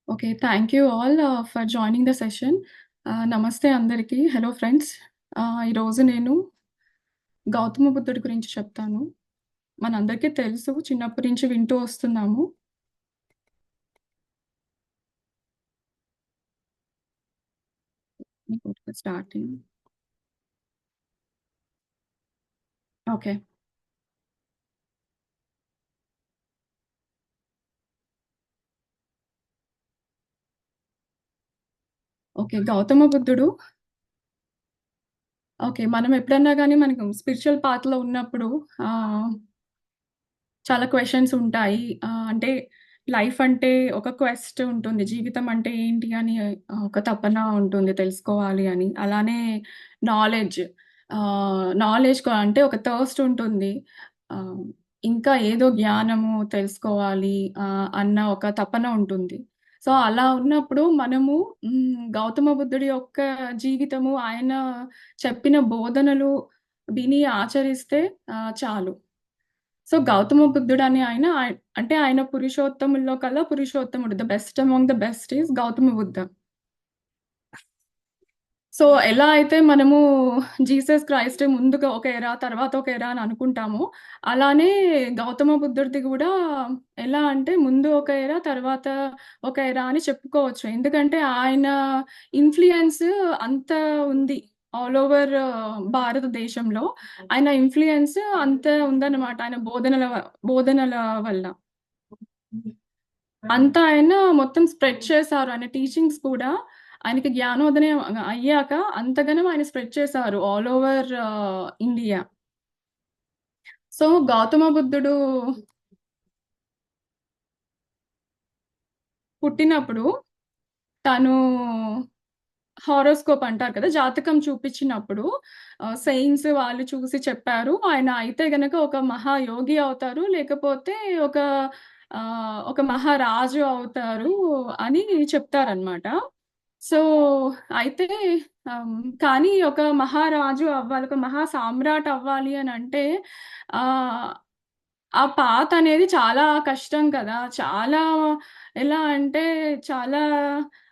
Okay. Thank you all for joining the session. నమస్తే అందరికీ. Hello friends. ఈరోజు నేను గౌతమ బుద్ధుడి గురించి చెప్తాను. మనందరికీ తెలుసు చిన్నప్పటి నుంచి వింటూ వస్తున్నాము. స్టార్టింగ్. ఓకే. ఓకే. గౌతమ బుద్ధుడు ఓకే. మనం ఎప్పుడన్నా గాని మనకు స్పిరిచ్యువల్ పాత్‌లో ఉన్నప్పుడు ఆహ్, చాలా క్వెషన్స్ ఉంటాయి. అంటే లైఫ్ అంటే ఒక క్వెస్ట్ ఉంటుంది. జీవితం అంటే ఏంటి అని ఒక తపన ఉంటుంది తెలుసుకోవాలి అని. అలానే నాలెడ్జ్ అంటే ఒక థర్స్ట్ ఉంటుంది. ఆహ్, ఇంకా ఏదో జ్ఞానము తెలుసుకోవాలి అన్న ఒక తపన ఉంటుంది. సో, అలా ఉన్నప్పుడు మనము గౌతమ బుద్ధుడి యొక్క జీవితము, ఆయన చెప్పిన బోధనలు విని ఆచరిస్తే చాలు. సో, గౌతమ బుద్ధుడనే ఆయన అంటే ఆయన పురుషోత్తముల్లో కల్లా పురుషోత్తముడు. The best among the best is Gautama Buddha. So, ఎలా అయితే మనము జీసస్ క్రైస్ట్ ముందుగా ఒక ఎరా, తర్వాత ఒక ఎరా అని అనుకుంటామో, అలానే గౌతమ బుద్ధుడిది గూడా ఎలా అంటే ముందు ఒక ఎరా, తర్వాత ఒక ఎరా అని చెప్పుకోవచ్చు. ఎందుకంటే ఆయన ఇన్‌ఫ్లూయన్స్ అంత ఉంది. ఆల్ ఓవర్ భారతదేశంలో ఆయన ఇన్‌ఫ్లూయన్స్ అంత ఉందన్నమాట. ఆయన బోధనల వల్ల. అంతా ఆయన మొత్తం స్ప్రెడ్ చేశారు. ఆయన టీచింగ్స్ కూడా ఆయనకి జ్ఞానోదయం అయ్యాక అంతగనం ఆయన స్ప్రెడ్ చేశారు all over India. So, Gautama బుద్ధుడు పుట్టినప్పుడు తను హారోస్కోప్ అంటారు కదా! జాతకం చూపించినప్పుడు సెయింట్స్ వాళ్ళు చూసి చెప్పారు. ఆయన అయితే గనక ఒక మహాయోగి అవుతారు. లేకపోతే ఒక ఒక మహారాజు అవుతారు అని చెప్తారనమాట. సో, అయితే కానీ ఒక మహారాజు అవ్వాలి, ఒక మహా సామ్రాట్ అవ్వాలి అనంటే ఆహ్, ఆ పాత్ అనేది చాలా కష్టం కదా! చాలా ఎలా అంటే చాలా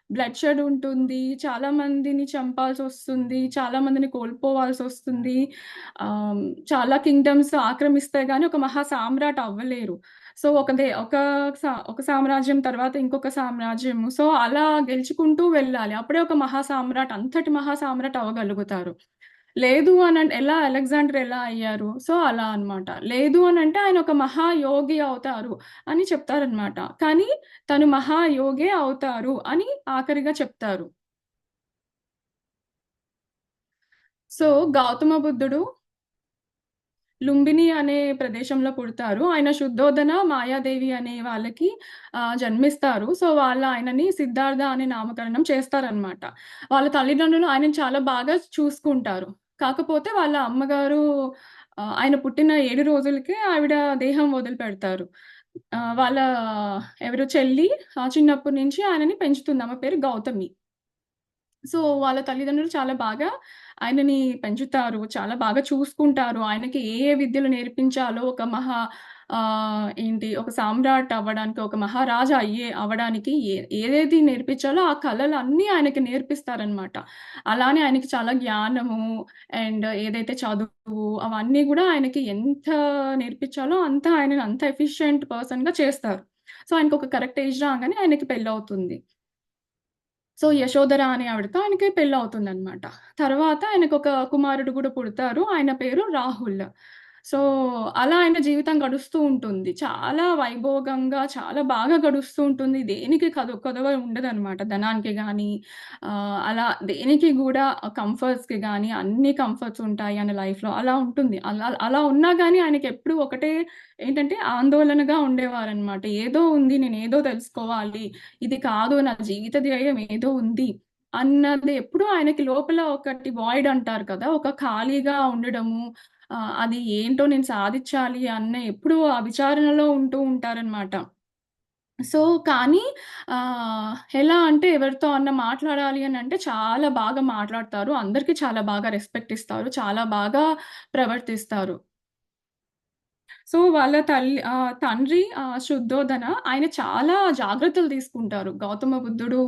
బ్లడ్ షెడ్ ఉంటుంది. చాలా మందిని చంపాల్సొస్తుంది. చాలా మందిని కోల్పోవాల్సొస్తుంది. ఆహ్, చాలా కింగ్‌డమ్స్ ఆక్రమిస్తే గాని ఒక మహా సామ్రాట్ అవ్వలేరు. సో, ఒక సామ్రాజ్యం తర్వాత ఇంకొక సామ్రాజ్యము. సో, అలా గెలుచుకుంటూ వెళ్ళాలి. అప్పుడే ఒక మహా సామ్రాట్ అంతటి మహా సామ్రాట్ అవ్వగలుగుతారు. లేదు అలెగ్జాండర్ ఎలా అయ్యారు? సో, అలా అన్నమాట. లేదు అనంటే ఆయన ఒక మహాయోగి అవుతారు అని చెప్తారన్నమాట. కానీ తను మహాయోగే అవుతారు అని ఆఖరిగా చెప్తారు. సో, గౌతమ బుద్ధుడు లుంబిని అనే ప్రదేశంలో పుడతారు. ఆయన శుద్ధోదన, మాయాదేవి అనే వాళ్ళకి జన్మిస్తారు. సో, ఆయనని సిద్ధార్థ అనే నామకరణం చేస్తారనమాట. వాళ్ళ తల్లిదండ్రులు ఆయనని చాలా బాగా చూసుకుంటారు. కాకపోతే వాళ్ళ అమ్మగారు ఆయన పుట్టిన 7 రోజులకే ఆవిడ దేహం వదిలిపెడతారు. వాళ్ళ ఎవరు చెల్లి చిన్నప్పటి నుంచి ఆయనని పెంచుతుంది. ఆమె పేరు గౌతమి. సో, వాళ్ళ తల్లిదండ్రులు చాలా బాగా ఆయనని పెంచుతారు. చాలా బాగా చూసుకుంటారు. ఆయనకి ఏ ఏ విద్యలు నేర్పించాలో ఒక సామ్రాట్ అవ్వడానికి, ఒక మహారాజా అవ్వడానికి ఏదేది నేర్పించాలో ఆ కళలన్నీ ఆయనకి నేర్పిస్తారనమాట. అలానే ఆయనకి చాలా జ్ఞానము ఏదైతే చదువు అవన్నీ గూడా ఆయనకి ఎంత నేర్పించాలో ఆయనని అంత ఎఫిషియంట్ పర్సన్‌గా చేస్తారు. సో, ఆయనకొక కరెక్ట్ ఏజ్ రాగానే ఆయనకి పెళ్లవుతుంది. సో, యశోధర అనే ఆవిడతో ఆయనకి పెళ్లవుతుందనమాట. తర్వాత ఆయనకొక కుమారుడు గూడా పుడతారు. ఆయన పేరు రాహుల్. సో, అలా ఆయన జీవితం గడుస్తూ ఉంటుంది. చాలా వైభోగంగా, చాలా బాగా గడుస్తూ ఉంటుంది. దేనికి కొదవ ఉండదనమాట. ధనానికి గానీ, అలా దేనికి గూడా కంఫర్ట్స్‌కి గానీ, అన్ని కంఫర్ట్స్ ఉంటాయి ఆయన లైఫ్‌లో. అలా ఉంటుంది. అలా అలా ఉన్నా గానీ ఆయనకెప్పుడు ఒకటే ఏంటంటే ఆందోళనగా ఉండేవారనమాట. ఏదో ఉంది. నేనేదో తెలుసుకోవాలి. ఇది కాదు నా జీవిత ధ్యేయం ఏదో ఉంది. అన్నది ఎప్పుడూ ఆయనకి లోపల ఒకటి వాయిడ్ అంటారు కదా! ఒక ఖాళీగా ఉండడము. అది ఏంటో నేను సాధిచ్చాలి అన్న ఎప్పుడూ ఆ విచారణలో ఉంటూ ఉంటారనమాట. సో, కానీ ఎలా అంటే ఎవరితో అన్నా మాట్లాడాలి అనంటే చాలా బాగా మాట్లాడతారు. అందరికి చాలా బాగా రెస్పెక్ట్ ఇస్తారు. చాలా బాగా ప్రవర్తిస్తారు. సో, వాళ్ళ తండ్రి శుద్ధోదన ఆయన చాలా జాగ్రత్తలు తీసుకుంటారు. గౌతమ బుద్ధుడు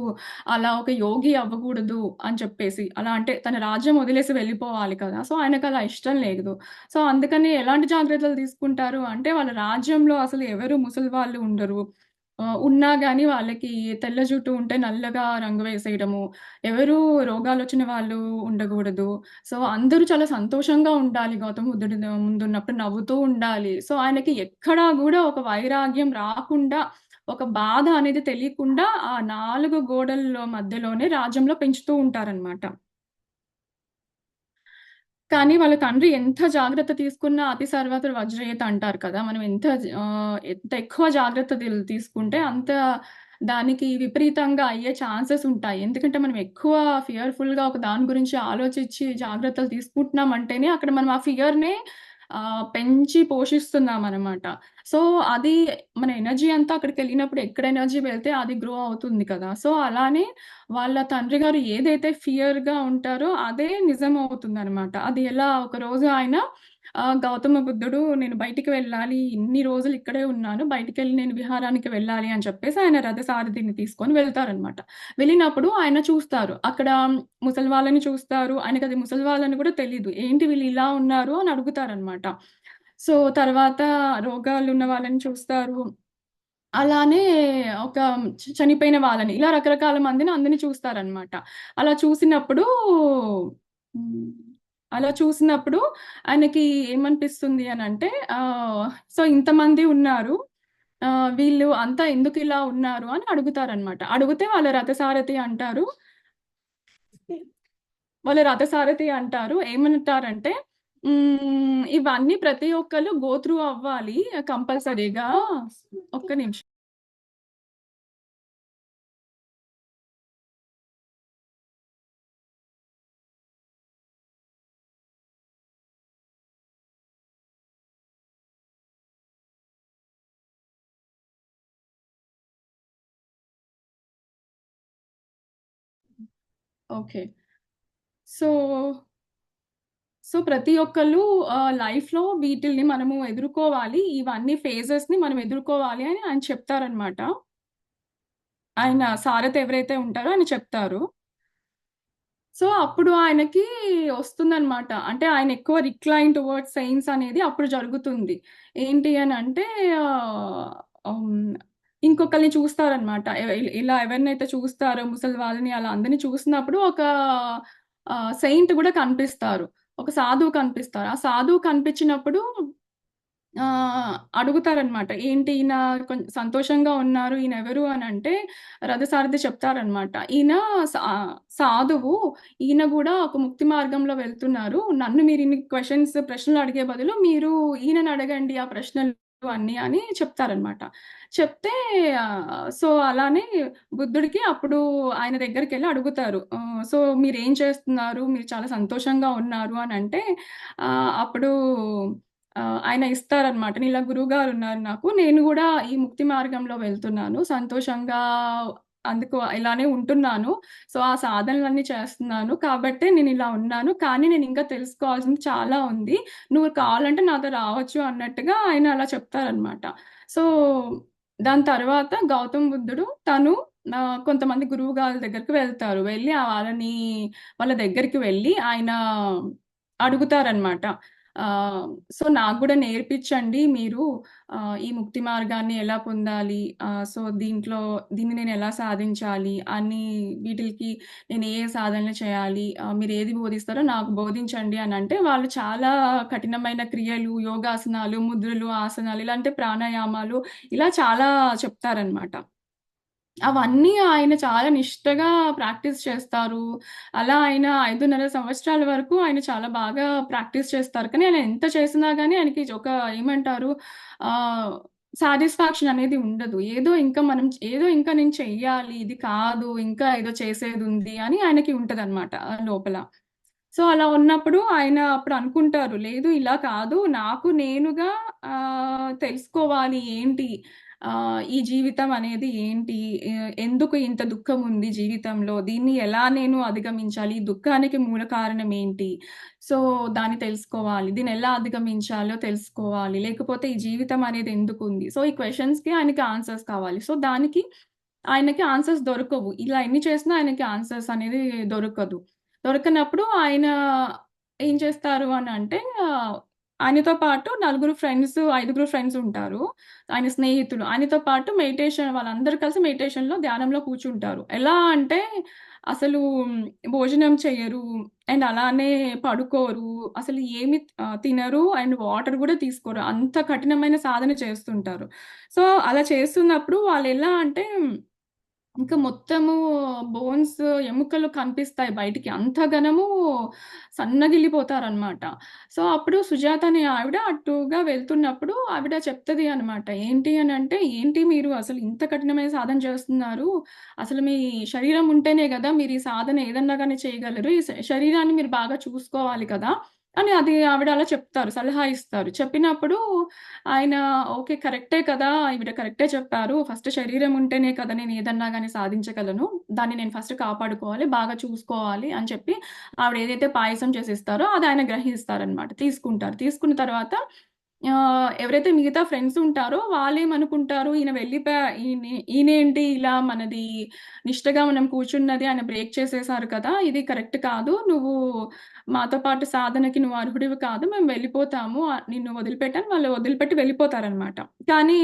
అలా ఒక యోగి అవ్వకూడదు అని చెప్పేసి. అలా అంటే తన రాజ్యం వదిలేసి వెళ్ళిపోవాలి కదా! సో, ఆయనకలా ఇష్టం లేదు. సో, అందుకని ఎలాంటి జాగ్రత్తలు తీసుకుంటారు అంటే వాళ్ళ రాజ్యంలో అసలు ఎవరు ముసలి వాళ్ళు ఉండరు. ఉన్నా గాని వాళ్ళకి తెల్ల జుట్టు ఉంటే నల్లగా రంగు వేసేయడము. ఎవరు రోగాలొచ్చిన వాళ్ళు ఉండగూడదు. సో, అందరూ చాలా సంతోషంగా ఉండాలి గౌతమ బుద్ధుడి ముందున్నప్పుడు నవ్వుతూ ఉండాలి. సో, ఆయనకి ఎక్కడా గూడా ఒక వైరాగ్యం రాకుండా, ఒక బాధ అనేది తెలియకుండా ఆ 4 గోడల్లో మధ్యలోనే రాజ్యంలో పెంచుతూ ఉంటారనమాట. కానీ వాళ్ళ తండ్రి ఎంత జాగ్రత్త తీసుకున్నా అతి సర్వత్ర వజ్రయేత అంటారు కదా! మనం ఎంత ఎక్కువ జాగ్రత్త తీసుకుంటే అంత దానికి విపరీతంగా అయ్యే ఛాన్సెస్ ఉంటాయి. ఎందుకంటే మనం ఎక్కువ ఫియర్‌ఫుల్‌గా ఒక దాని గురించి ఆలోచించి జాగ్రత్తలు తీసుకుంటున్నామంటేనే అక్కడ మనం ఆ ఫియర్‌నే పెంచి పోషిస్తున్నామనమాట. సో, అది మన ఎనర్జీ అంతా అక్కడికెళ్ళినప్పుడు ఎక్కడ ఎనర్జీ వెళ్తే అది గ్రో అవుతుంది కదా! సో, అలానే వాళ్ళ తండ్రి గారు ఏదైతే ఫియర్‌గా ఉంటారో అదే నిజమవుతుందనమాట. అది ఎలా ఒకరోజు ఆయన గౌతమ బుద్ధుడు నేను బయటికి వెళ్ళాలి. ఇన్ని రోజులు ఇక్కడే ఉన్నాను. బయటికెళ్ళి నేను విహారానికి వెళ్ళాలి అని చెప్పేసి ఆయన రథసారథిని తీసుకొని వెళ్తారనమాట. వెళ్ళినప్పుడు ఆయన చూస్తారు. అక్కడ ముసలి వాళ్ళని చూస్తారు. ఆయనకది ముసలి వాళ్ళని కూడా తెలీదు. ఏంటి వీళ్ళు ఇలా ఉన్నారు అని అడుగుతారనమాట. సో, తర్వాత రోగాలున్న వాళ్ళని చూస్తారు. అలానే ఒక చనిపోయిన వాళ్ళని, ఇలా రకరకాల మందిని అందరిని చూస్తారనమాట. అలా చూసినప్పుడు హ్మ్. అలా చూసినప్పుడు ఆయనకి ఏమనిపిస్తుంది అనంటే సో, ఇంతమంది ఉన్నారు. వీళ్ళు అంతా ఎందుకిలా ఉన్నారు అని అడుగుతారనమాట. అడిగితే వాళ్ళ రథసారథి అంటారు. ఏమంటారంటే ఇవన్నీ ప్రతి ఒక్కళ్ళు గో త్రూ అవ్వాలి కంపల్సరీగా. ఒక్క నిమిషం. ఓకే. సో, ప్రతి ఒక్కళ్ళు లైఫ్‌లో వీటిల్ని మనము ఎదుర్కోవాలి. ఇవన్నీ ఫేజెస్‌ని మనం ఎదుర్కోవాలి అని ఆయన చెప్తారనమాట. ఆయన సారథి ఎవరైతే ఉంటారో ఆయన చెప్తారు. సో, అప్పుడు ఆయనకి ఒస్తుందనమాట. అంటే ఆయన ఎక్కువ రిక్లైన్ టువర్డ్స్ సెయిన్స్ అనేది అప్పుడు జరుగుతుంది. ఏంటి అనంటే ఆహ్, హ్మ్. ఇంకొకళ్ళని చూస్తారనమాట. ఇలా ఎవరినైతే చూస్తారో ముసలి వాళ్ళని అలా అందరిని చూసినప్పుడు ఒక సెయింట్ గూడా కనిపిస్తారు. ఒక సాధువు కనిపిస్తారు. ఆ సాధువు కనిపించినప్పుడు అడుగుతారనమాట. ఏంటి ఈయన సంతోషంగా ఉన్నారు. ఈయనెవరు అనంటే రథసారథి చెప్తారనమాట. ఈయన సాధువు. ఈయన గూడా ఒక ముక్తి మార్గంలో వెళ్తున్నారు. నన్ను మీరిన్ని ప్రశ్నలు అడిగే బదులు మీరు ఈయనని అడగండి ఆ ప్రశ్నలు అన్నీ అని చెప్తారనమాట. చెప్తే సో, అలానే బుద్ధుడికి అప్పుడు ఆయన దగ్గరికెళ్ళి అడుగుతారు. సో, మీరేం చేస్తున్నారు? మీరు చాలా సంతోషంగా ఉన్నారు అనంటే అప్పుడు ఆయన ఇస్తారనమాట. ఇలా గురువుగారున్నారు నాకు. నేను గూడా ఈ ముక్తి మార్గంలో వెళ్తున్నాను. సంతోషంగా అందుకు ఇలానే ఉంటున్నాను. సో, ఆ సాధనలన్నీ చేస్తున్నాను. కాబట్టే నేనిలా ఉన్నాను. కానీ నేనింకా తెలుసుకోవాల్సింది చాలా ఉంది. నువ్వు కావాలంటే నాతో రావచ్చు అన్నట్టుగా ఆయన అలా చెప్తారనమాట. సో, దాని తర్వాత గౌతమ బుద్ధుడు తను కొంతమంది గురువుగారి దగ్గరికి వెళ్తారు. వెళ్ళి వాళ్ళ దగ్గరికి వెళ్ళి ఆయన అడుగుతారనమాట. ఆహ్, సో, నాకు గూడా నేర్పిచ్చండి మీరు ఈ ముక్తి మార్గాన్ని ఎలా పొందాలి? దీన్ని నేనెలా సాధించాలి? వీటిలకి నేను ఏ ఏ సాధనలు చేయాలి? మీరేది బోధిస్తారో నాకు బోధించండి అనంటే, వాళ్ళు చాలా కఠినమైన క్రియలు, యోగాసనాలు, ముద్రలు, ఆసనాలు ఇలాంటి ప్రాణాయామాలు ఇలా చాలా చెప్తారనమాట. అవన్నీ ఆయన చాలా నిష్టగా ప్రాక్టీస్ చేస్తారు. అలా ఆయన 5:30 సంవత్సరాల వరకు ఆయన చాలా బాగా ప్రాక్టీస్ చేస్తారు. కానీ ఆయన ఎంత చేసినా గాని ఆయనకి ఏమంటారు ఆహ్, సాటిస్ఫాక్షన్ అనేది ఉండదు. ఏదో ఇంకా నేను చెయ్యాలి. ఇది కాదు. ఇంకా ఏదో చేసేదుంది అని ఆయనకి ఉంటదనమాట లోపల. సో, అలా ఉన్నప్పుడు ఆయన అప్పుడు అనుకుంటారు. లేదు ఇలా కాదు నాకు నేనుగా తెలుసుకోవాలి ఏంటి? ఈ జీవితం అనేది ఏంటి? ఎందుకు ఇంత దుఃఖం ఉంది జీవితంలో? దీన్ని ఎలా నేను అధిగమించాలి? ఈ దుఃఖానికి మూల కారణం ఏంటి? సో, దాన్ని తెలుసుకోవాలి. దీన్నెలా అధిగమించాలో తెలుసుకోవాలి. లేకపోతే ఈ జీవితం అనేది ఎందుకుంది? సో, ఈ క్వెషన్స్‌కి ఆయనకి ఆన్సర్స్ కావాలి. సో, దానికి ఆయనకి ఆన్సర్స్ దొరకవు. ఇలా ఎన్ని చేసినా ఆయనకి ఆన్సర్స్ అనేది దొరకదు. దొరకనప్పుడు ఆయన ఏం చేస్తారు అనంటే ఆయనతో పాటు నలుగురు ఫ్రెండ్స్, ఐదుగురు ఫ్రెండ్స్ ఉంటారు. ఆయన స్నేహితులు. ఆయనతో పాటు మెడిటేషన్ వాళ్ళందరూ కలిసి మెడిటేషన్‌లో, ధ్యానంలో కూర్చుంటారు. ఎలా అంటే అసలు భోజనం చెయ్యరు. అండ్ అలానే పడుకోరు. అసలు ఏమి తినరు అండ్ వాటర్ గూడా తీసుకోరు. అంత కఠినమైన సాధన చేస్తుంటారు. సో, అలా చేస్తున్నప్పుడు వాళ్ళెలా అంటే ఇంక మొత్తము బోన్స్, ఎముకలు కనిపిస్తాయి బయటికి. అంత ఘనము సన్నగిల్లిపోతారనమాట. సో, అప్పుడు సుజాత అనే ఆవిడ అటుగా వెళ్తున్నప్పుడు ఆవిడ చెప్తది అనమాట. ఏంటి అనంటే, "ఏంటి మీరు అసలు ఇంత కఠినమైన సాధన చేస్తున్నారు. అసలు మీ శరీరం ఉంటేనే గదా! మీరు ఈ సాధన ఏదన్నా గాని చేయగలరు. ఈ శరీరాన్ని మీరు బాగా చూసుకోవాలి కదా!" అని అది ఆవిడ అలా చెప్తారు. సలహా ఇస్తారు. చెప్పినప్పుడు ఆయన ఓకే. కరెక్టే కదా! ఈవిడ కరెక్టే చెప్పారు. ఫస్ట్ శరీరం ఉంటేనే కదా నేను ఏదన్నా గాని సాధించగలను. దాన్ని నేను ఫస్ట్ కాపాడుకోవాలి, బాగా చూసుకోవాలి అని చెప్పి ఆవిడ ఏదైతే పాయసం చేసిస్తారో అది ఆయన గ్రహిస్తారనమాట. తీసుకుంటారు. తీసుకున్న తర్వాత ఎవరైతే మిగతా ఫ్రెండ్స్ ఉంటారో వాళ్ళేమనుకుంటారు ఈయనేంటి ఇలా మనది నిష్టగా మనం కూర్చున్నది ఆయన బ్రేక్ చేసేసారు కదా! ఇది కరెక్ట్ కాదు. నువ్వు మాతో పాటు సాధనకి నువ్వు అర్హుడివి కాదు. మేము వెళ్ళిపోతాము. నిన్ను వదిలిపెట్టని వాళ్ళు వదిలిపెట్టి వెళ్ళిపోతారనమాట. కానీ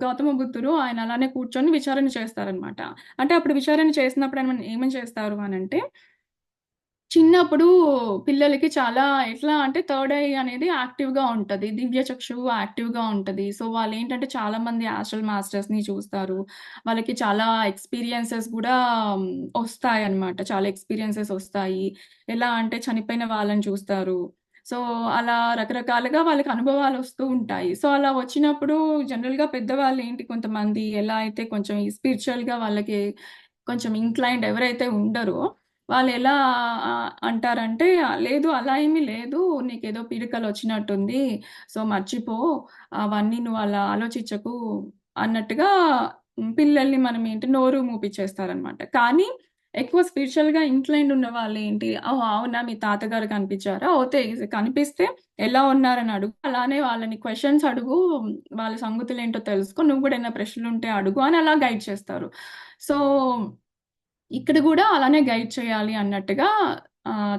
గౌతమ బుద్ధుడు ఆయన అలానే కూర్చొని విచారణ చేస్తారనమాట. అంటే అప్పుడు విచారణ చేసినప్పుడు ఆయన ఏమని చేస్తారు అనంటే చిన్నప్పుడు పిల్లలకి చాలా ఎట్లా అంటే థర్డ్ ఐ అనేది యాక్టివ్‌గా ఉంటది. దివ్య చక్షువు యాక్టివ్‌గా ఉంటది. సో, వాళ్ళేంటంటే చాలా మంది ఆస్ట్రల్ మాస్టర్స్‌ని చూస్తారు. వాళ్ళకి చాలా ఎక్స్‌పీరియన్సెస్ గూడా ఒస్తాయన్నమాట. చాలా ఎక్స్‌పీరియన్సెస్ ఒస్తాయి. ఎలా అంటే చనిపోయిన వాళ్ళని చూస్తారు. సో, అలా రకరకాలుగా వాళ్ళకి అనుభవాలొస్తూ ఉంటాయి. సో, అలా వచ్చినప్పుడు జనరల్‌గా పెద్దవాళ్ళేంటి కొంతమంది ఎలా అయితే కొంచెం ఈ స్పిరిచువల్‌గా వాళ్ళకి కొంచెం ఇంక్లైన్డ్ ఎవరైతే ఉండరో వాళ్ళెలా అంటారంటే, "లేదు అలా ఏమీ లేదు. నీకేదో పీడకలొచ్చినట్టుంది. సో, మర్చిపో. అవన్నీ నువ్వు అలా ఆలోచించకు" అన్నట్టుగా పిల్లల్ని మనం ఏంటి నోరు మూపిచ్చేస్తారనమాట. కానీ ఎక్కువ స్పిరిచువల్‌గా ఇంక్లైన్డ్ ఉన్న వాళ్ళేంటి, "ఓహ్! అవునా మీ తాతగారు కనిపిచ్చారా? ఓతే కనిపిస్తే ఎలా ఉన్నారని అడుగు. అలానే వాళ్ళని క్వెషన్స్ అడుగు. వాళ్ళ సంగతులేంటో తెలుసుకో. నువ్వు గూడా ఏమైనా ప్రశ్నలుంటే అడుగు" అని అలా గైడ్ చేస్తారు. సో ఇక్కడ గూడా అలానే గైడ్ చేయాలి అన్నట్టుగా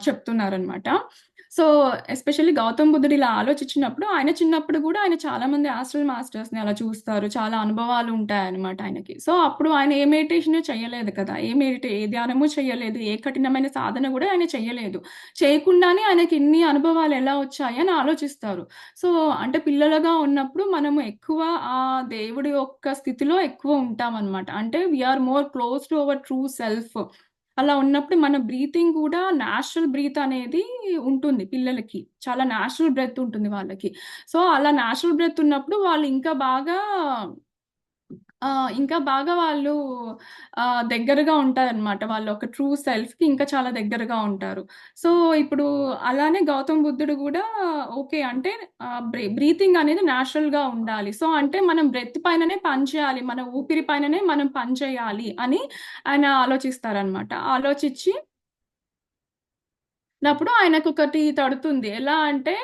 చెప్తున్నారనమాట. సో, ఎస్పెషల్లీ గౌతమ్ బుద్ధుడు ఇలా ఆలోచించినప్పుడు, ఆయన చిన్నప్పుడు గూడా ఆయన చాలా మంది ఆస్ట్రల్ మాస్టర్స్‌ని అలా చూస్తారు. చాలా అనుభవాలుంటాయనమాట ఆయనకి. సో, అప్పుడు ఆయన ఏ మెడిటేషను చెయ్యలేదు కదా! ఏ ధ్యానము చెయ్యలేదు. ఏ కఠినమైన సాధన గూడా ఆయన చెయ్యలేదు. చేయకుండానే ఆయనకి ఇన్ని అనుభవాలు ఎలా వచ్చాయి అని ఆలోచిస్తారు. సో, అంటే పిల్లలుగా ఉన్నప్పుడు మనము ఎక్కువ ఆ దేవుడి యొక్క స్థితిలో ఎక్కువ ఉంటామనమాట. అంటే we are more close to our true self. అలా ఉన్నప్పుడు మన బ్రీతింగ్ కూడా నేచురల్ బ్రీత్ అనేది ఉంటుంది పిల్లలకి. చాలా నేచురల్ బ్రెత్ ఉంటుంది వాళ్ళకి. సో, అలా నేచురల్ బ్రెత్ ఉన్నప్పుడు వాళ్ళు ఇంకా బాగా వాళ్ళు దగ్గరగా ఉంటారనమాట. వాళ్ళ ఒక ట్రూ సెల్ఫ్‌కి ఇంకా చాలా దగ్గరగా ఉంటారు. సో, ఇప్పుడు అలానే గౌతమ్ బుద్ధుడు గూడా ఓకే. అంటే బ్రీతింగ్ అనేది నేచురల్‌గా ఉండాలి. సో, అంటే మనం బ్రెత్ పైననే పని చేయాలి. మన ఊపిరి పైననే మనం పని చేయాలి అని ఆయన ఆలోచిస్తారనమాట. ఆలోచిచ్చి నప్పుడు ఆయనకొకటి తడుతుంది. ఎలా అంటే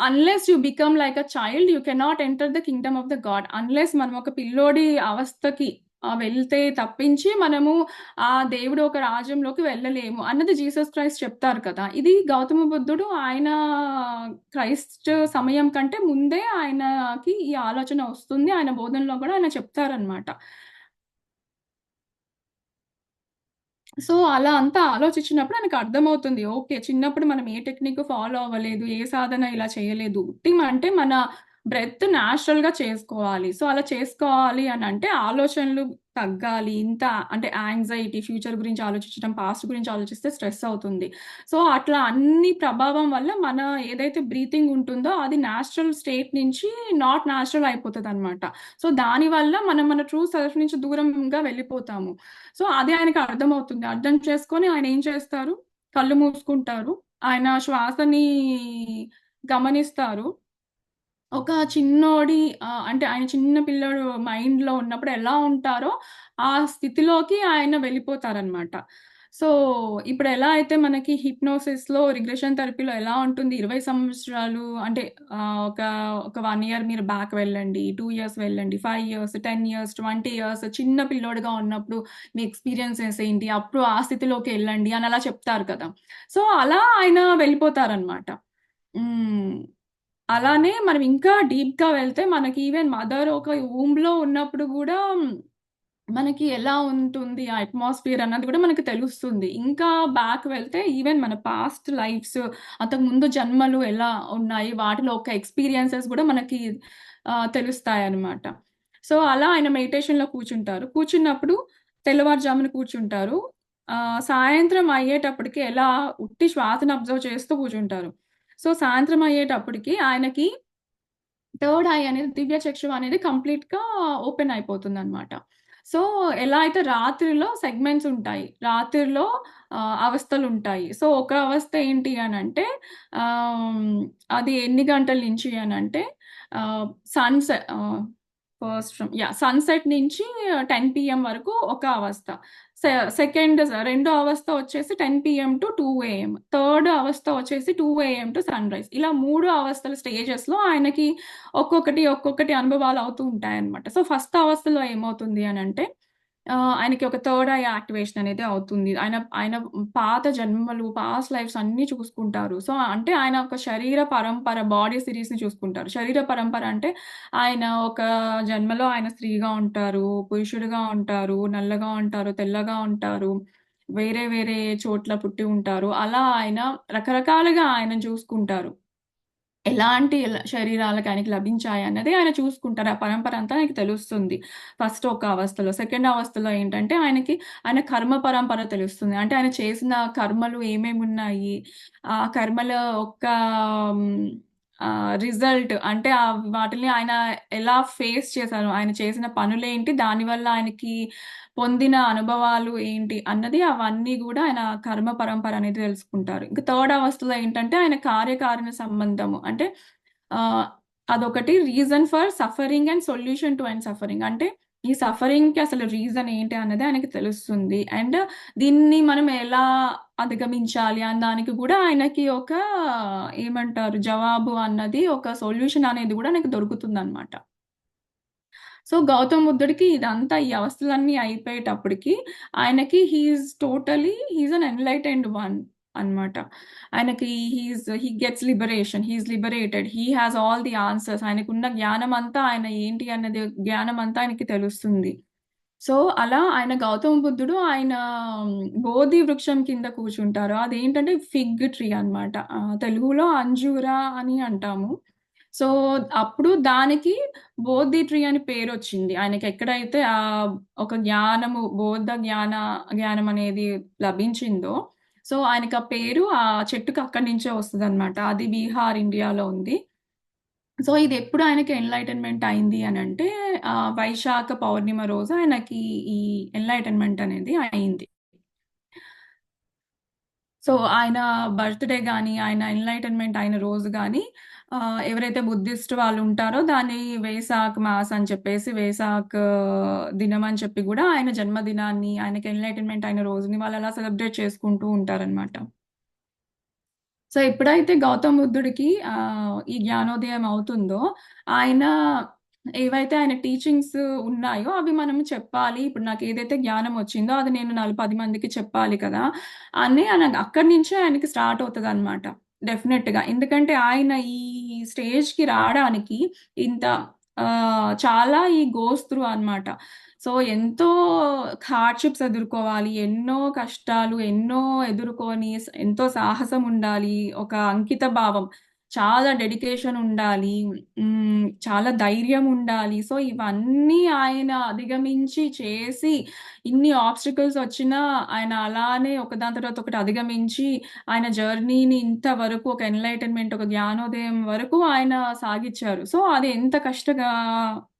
unless you become like a child you cannot enter the Kingdom of the God. Unless మనం ఒక పిల్లోడి అవస్థకి వెళ్తే తప్పించి మనము ఆ దేవుడు ఒక రాజ్యంలోకి వెళ్ళలేము అన్నది జీసస్ క్రైస్ట్ చెప్తారు కదా! ఇది గౌతమ బుద్ధుడు ఆయన క్రైస్ట్ సమయం కంటే ముందే ఆయనకి ఈ ఆలోచన వస్తుంది. ఆయన బోధనలో గూడా ఆయన చెప్తారనమాట. సో, అలా అంతా ఆలోచించినప్పుడు ఆయనకర్థమవుతుంది. ఓకే. చిన్నప్పుడు మనం ఏ టెక్నిక్ ఫాలో అవ్వలేదు. ఏ సాధన ఇలా చేయలేదు. అంటే మన బ్రెత్ నేచురల్‌గా చేసుకోవాలి. సో, అలా చేసుకోవాలి అనంటే ఆలోచనలు తగ్గాలి. అంటే యాంగ్జైటీ ఫ్యూచర్ గురించి ఆలోచించడం, పాస్ట్ గురించి ఆలోచిస్తే స్ట్రెస్ అవుతుంది. సో, అట్లా అన్ని ప్రభావం వల్ల మన ఏదైతే బ్రీతింగ్ ఉంటుందో అది నేచురల్ స్టేట్ నుంచి నాట్ నేచురల్ అయిపోతదనమాట. సో, దానివల్ల మనం మన ట్రూ సెల్ఫ్ నుంచి దూరంగా వెళ్ళిపోతాము. సో, అది ఆయనకి అర్థమవుతుంది. అర్థం చేసుకొని ఆయనేం చేస్తారు, కళ్ళు మూసుకుంటారు. ఆయన శ్వాసని గమనిస్తారు. ఒక చిన్నోడి అంటే ఆయన చిన్న పిల్లోడు మైండ్‌లో ఉన్నప్పుడు ఎలా ఉంటారో, ఆ స్థితిలోకి ఆయన వెళ్ళిపోతారనమాట. సో, ఇప్పుడెలా అయితే మనకి హిప్నోసిస్‌లో, రిగ్రెషన్ థెరపీలో ఎలా ఉంటుంది 20 సంవత్సరాలు అంటే ఒక ఒక 1 ఇయర్ మీరు బ్యాక్ వెళ్ళండి, 2 ఇయర్స్ వెళ్ళండి, 5 ఇయర్స్, 10 ఇయర్స్, 20 ఇయర్స్ చిన్న పిల్లోడుగా ఉన్నప్పుడు మీ ఎక్స్‌పీరియన్సెస్ ఏంటి? అప్పుడు ఆ స్థితిలోకెళ్ళండి అని అలా చెప్తారు కదా! సో, అలా ఆయన వెళ్ళిపోతారనమాట. హ్మ్. అలానే మనం ఇంకా డీప్‌గా వెళ్తే మనకి ఈవెన్ మదర్ ఒక వూమ్‌లో ఉన్నప్పుడు గూడా మనకి ఎలా ఉంటుంది ఆ అట్మాస్ఫియర్ అన్నది గూడా మనకు తెలుస్తుంది. ఇంకా బ్యాక్ వెళ్తే ఈవెన్ మన పాస్ట్ లైఫ్స్ అంతకుముందు జన్మలు ఎలా ఉన్నాయి, వాటిలో ఒక ఎక్స్‌పీరియన్సెస్ గూడా మనకి తెలుస్తాయన్నమాట. సో, అలా ఆయన మెడిటేషన్‌లో కూర్చుంటారు. కూర్చున్నప్పుడు తెల్లవారుజామున కూర్చుంటారు. సాయంత్రం అయ్యేటప్పటికి ఎలా ఉట్టి శ్వాసను అబ్జర్వ్ చేస్తూ కూర్చుంటారు. సో, సాయంత్రం అయ్యేటప్పటికి ఆయనకి థర్డ్ ఐ అనేది దివ్య చక్షు అనేది కంప్లీట్‌గా ఓపెన్ అయిపోతుందనమాట. సో, ఎలా అయితే రాత్రిలో సెగ్మెంట్స్ ఉంటాయి. రాత్రిలో అవస్థలుంటాయి. సో, ఒక అవస్థ ఏంటి అనంటే ఆహ్, అది ఎన్ని గంటల నుంచి అనంటే ఆహ్, సన్‌సె ఆహ్, ఫస్ట్ ఫ్రమ్ సన్‌సెట్ నుంచి 10 పీఎం వరకు ఒక అవస్థ. సె సెకండ్ రెండో అవస్థ వచ్చేసి 10 పీఎం టు 2 ఏఎం. థర్డ్ అవస్థ వచ్చేసి 2 ఏఎం టు సన్‌రైజ్. ఇలా 3 అవస్థల స్టేజెస్‌లో ఆయనకి ఒక్కొక్కటి అనుభవాలు అవుతూ ఉంటాయన్నమాట. సో, ఫస్ట్ అవస్థలో ఏమవుతుంది అనంటే ఆయనకి ఒక థర్డ్ ఐ యాక్టివేషన్ అనేది అవుతుంది. ఆయన ఆయన పాత జన్మలు, పాస్ట్ లైఫ్స్ అన్నీ చూసుకుంటారు. సో, అంటే ఆయన ఒక శరీర పరంపర బాడీ సిరీస్‌ని చూసుకుంటారు. శరీర పరంపర అంటే ఆయన ఒక జన్మలో ఆయన స్త్రీగా ఉంటారు, పురుషుడుగా ఉంటారు, నల్లగా ఉంటారు, తెల్లగా ఉంటారు. వేరే వేరే చోట్ల పుట్టి ఉంటారు. అలా ఆయన రకరకాలుగా ఆయనను చూసుకుంటారు. ఎలాంటి శరీరాలకు ఆయనకి లభించాయన్నది ఆయన చూసుకుంటారు. ఆ పరంపర అంతా ఆయనకి తెలుస్తుంది. ఫస్ట్ ఒక అవస్థలో. సెకండ్ అవస్థలో ఏంటంటే ఆయన కర్మ పరంపర తెలుస్తుంది. అంటే ఆయన చేసిన కర్మలు ఏమేమున్నాయి? ఆ కర్మల యొక్క హ్మ్, రిజల్ట్ అంటే వాటిని ఆయన ఎలా ఫేస్ చేశారు? ఆయన చేసిన పనులేంటి? దానివల్ల ఆయనకి పొందిన అనుభవాలు ఏంటి? అన్నది అవన్నీ గూడా ఆయన కర్మ పరంపర అనేది తెలుసుకుంటారు. ఇంక థర్డ్ అవస్థలో ఏంటంటే ఆయన కార్యకారణ సంబంధము. అంటే ఆహ్, అదొకటి reason for suffering and solution to end suffering. అంటే ఈ సఫరింగ్‌కి అసలు రీజన్ ఏంటి అన్నది ఆయనకి తెలుస్తుంది. అండ్ దీన్ని మనం ఎలా అధిగమించాలి అన్న దానికి గూడా ఆయనకి ఒక ఏమంటారు జవాబు అన్నది ఒక సొల్యూషన్ అనేది గూడా ఆయనకి దొరుకుతుందనమాట. సో, గౌతమ్ బుద్ధుడికి ఇదంతా ఈ అవస్థలన్నీ అయిపోయేటప్పటికి ఆయనకి హి ఈస్ అన్ ఎన్‌లైటెన్డ్ వన్ అన్నమాట. ఆయనకి he gets liberation. He is liberated. He has all the answers. ఆయనకున్న జ్ఞానమంతా ఆయన ఏంటి అన్నది జ్ఞానమంతా ఆయనకి తెలుస్తుంది. సో, అలా ఆయన గౌతమ బుద్ధుడు ఆయన బోధి వృక్షం కింద కూర్చుంటారు. అదేంటంటే ఫిగ్ ట్రీ అన్నమాట. తెలుగులో అంజూర అని అంటాము. సో, అప్పుడు దానికి బోధి ట్రీ అని పేరొచ్చింది. ఆయనకెక్కడైతే ఒక జ్ఞానం అనేది లభించిందో, సో, ఆయనకి ఆ పేరు ఆ చెట్టుకి అక్కడి నుంచే వస్తదనమాట. అది బీహార్, ఇండియాలో ఉంది. సో, ఇదెప్పుడు ఆయనకి ఎన్‌లైటన్‌మెంట్ అయింది అనంటే వైశాఖ పౌర్ణిమ రోజు ఆయనకి ఈ ఎన్‌లైటన్‌మెంట్ అనేది అయింది. సో, ఆయన బర్త్‌డే గాని, ఆయన ఎన్‌లైటన్‌మెంట్ అయిన రోజు గాని ఎవరైతే బుద్ధిస్ట్ వాళ్ళుంటారో దాన్ని వేసాక్ మాస్ అని చెప్పేసి వేసాక్ దినం అని చెప్పి గూడా ఆయన జన్మదినాన్ని, ఆయనకి ఎన్‌లైటన్‌మెంట్ అయిన రోజుని వాళ్ళలా సెలబ్రేట్ చేసుకుంటూ ఉంటారనమాట. సో, ఎప్పుడైతే గౌతమ బుద్ధుడికి ఈ జ్ఞానోదయం అవుతుందో, ఆయన ఏవైతే ఆయన టీచింగ్స్ ఉన్నాయో అవి మనం చెప్పాలి. ఇప్పుడు నాకేదైతే జ్ఞానం వచ్చిందో అది నేను 10 మందికి చెప్పాలి కదా! అని అక్కడి నుంచే ఆయనకి స్టార్ట్ అవుతదనమాట. డెఫినెట్‌గా. ఎందుకంటే ఆయన ఈ స్టేజ్‌కి రాడానికి ఇంత చాలా గోస్ త్రూ అనమాట. సో, ఎంతో హార్డ్‌షిప్స్ ఎదుర్కోవాలి. ఎన్నో కష్టాలు, ఎన్నో ఎదుర్కొని ఎంతో సాహసం ఉండాలి. ఒక అంకిత భావం. చాలా డెడికేషన్ ఉండాలి. చాలా ధైర్యం ఉండాలి. సో, ఇవన్నీ ఆయన అధిగమించి చేసి ఇన్ని ఆబ్‌స్టికల్స్ వచ్చినా ఆయన అలానే ఒకదాని తర్వాత ఒకటి అధిగమించి ఆయన జర్నీని ఇంతవరకు ఒక ఎన్‌లైటన్‌మెంట్ ఒక జ్ఞానోదయం వరకు ఆయన సాగిచ్చారు. సో, అది ఎంత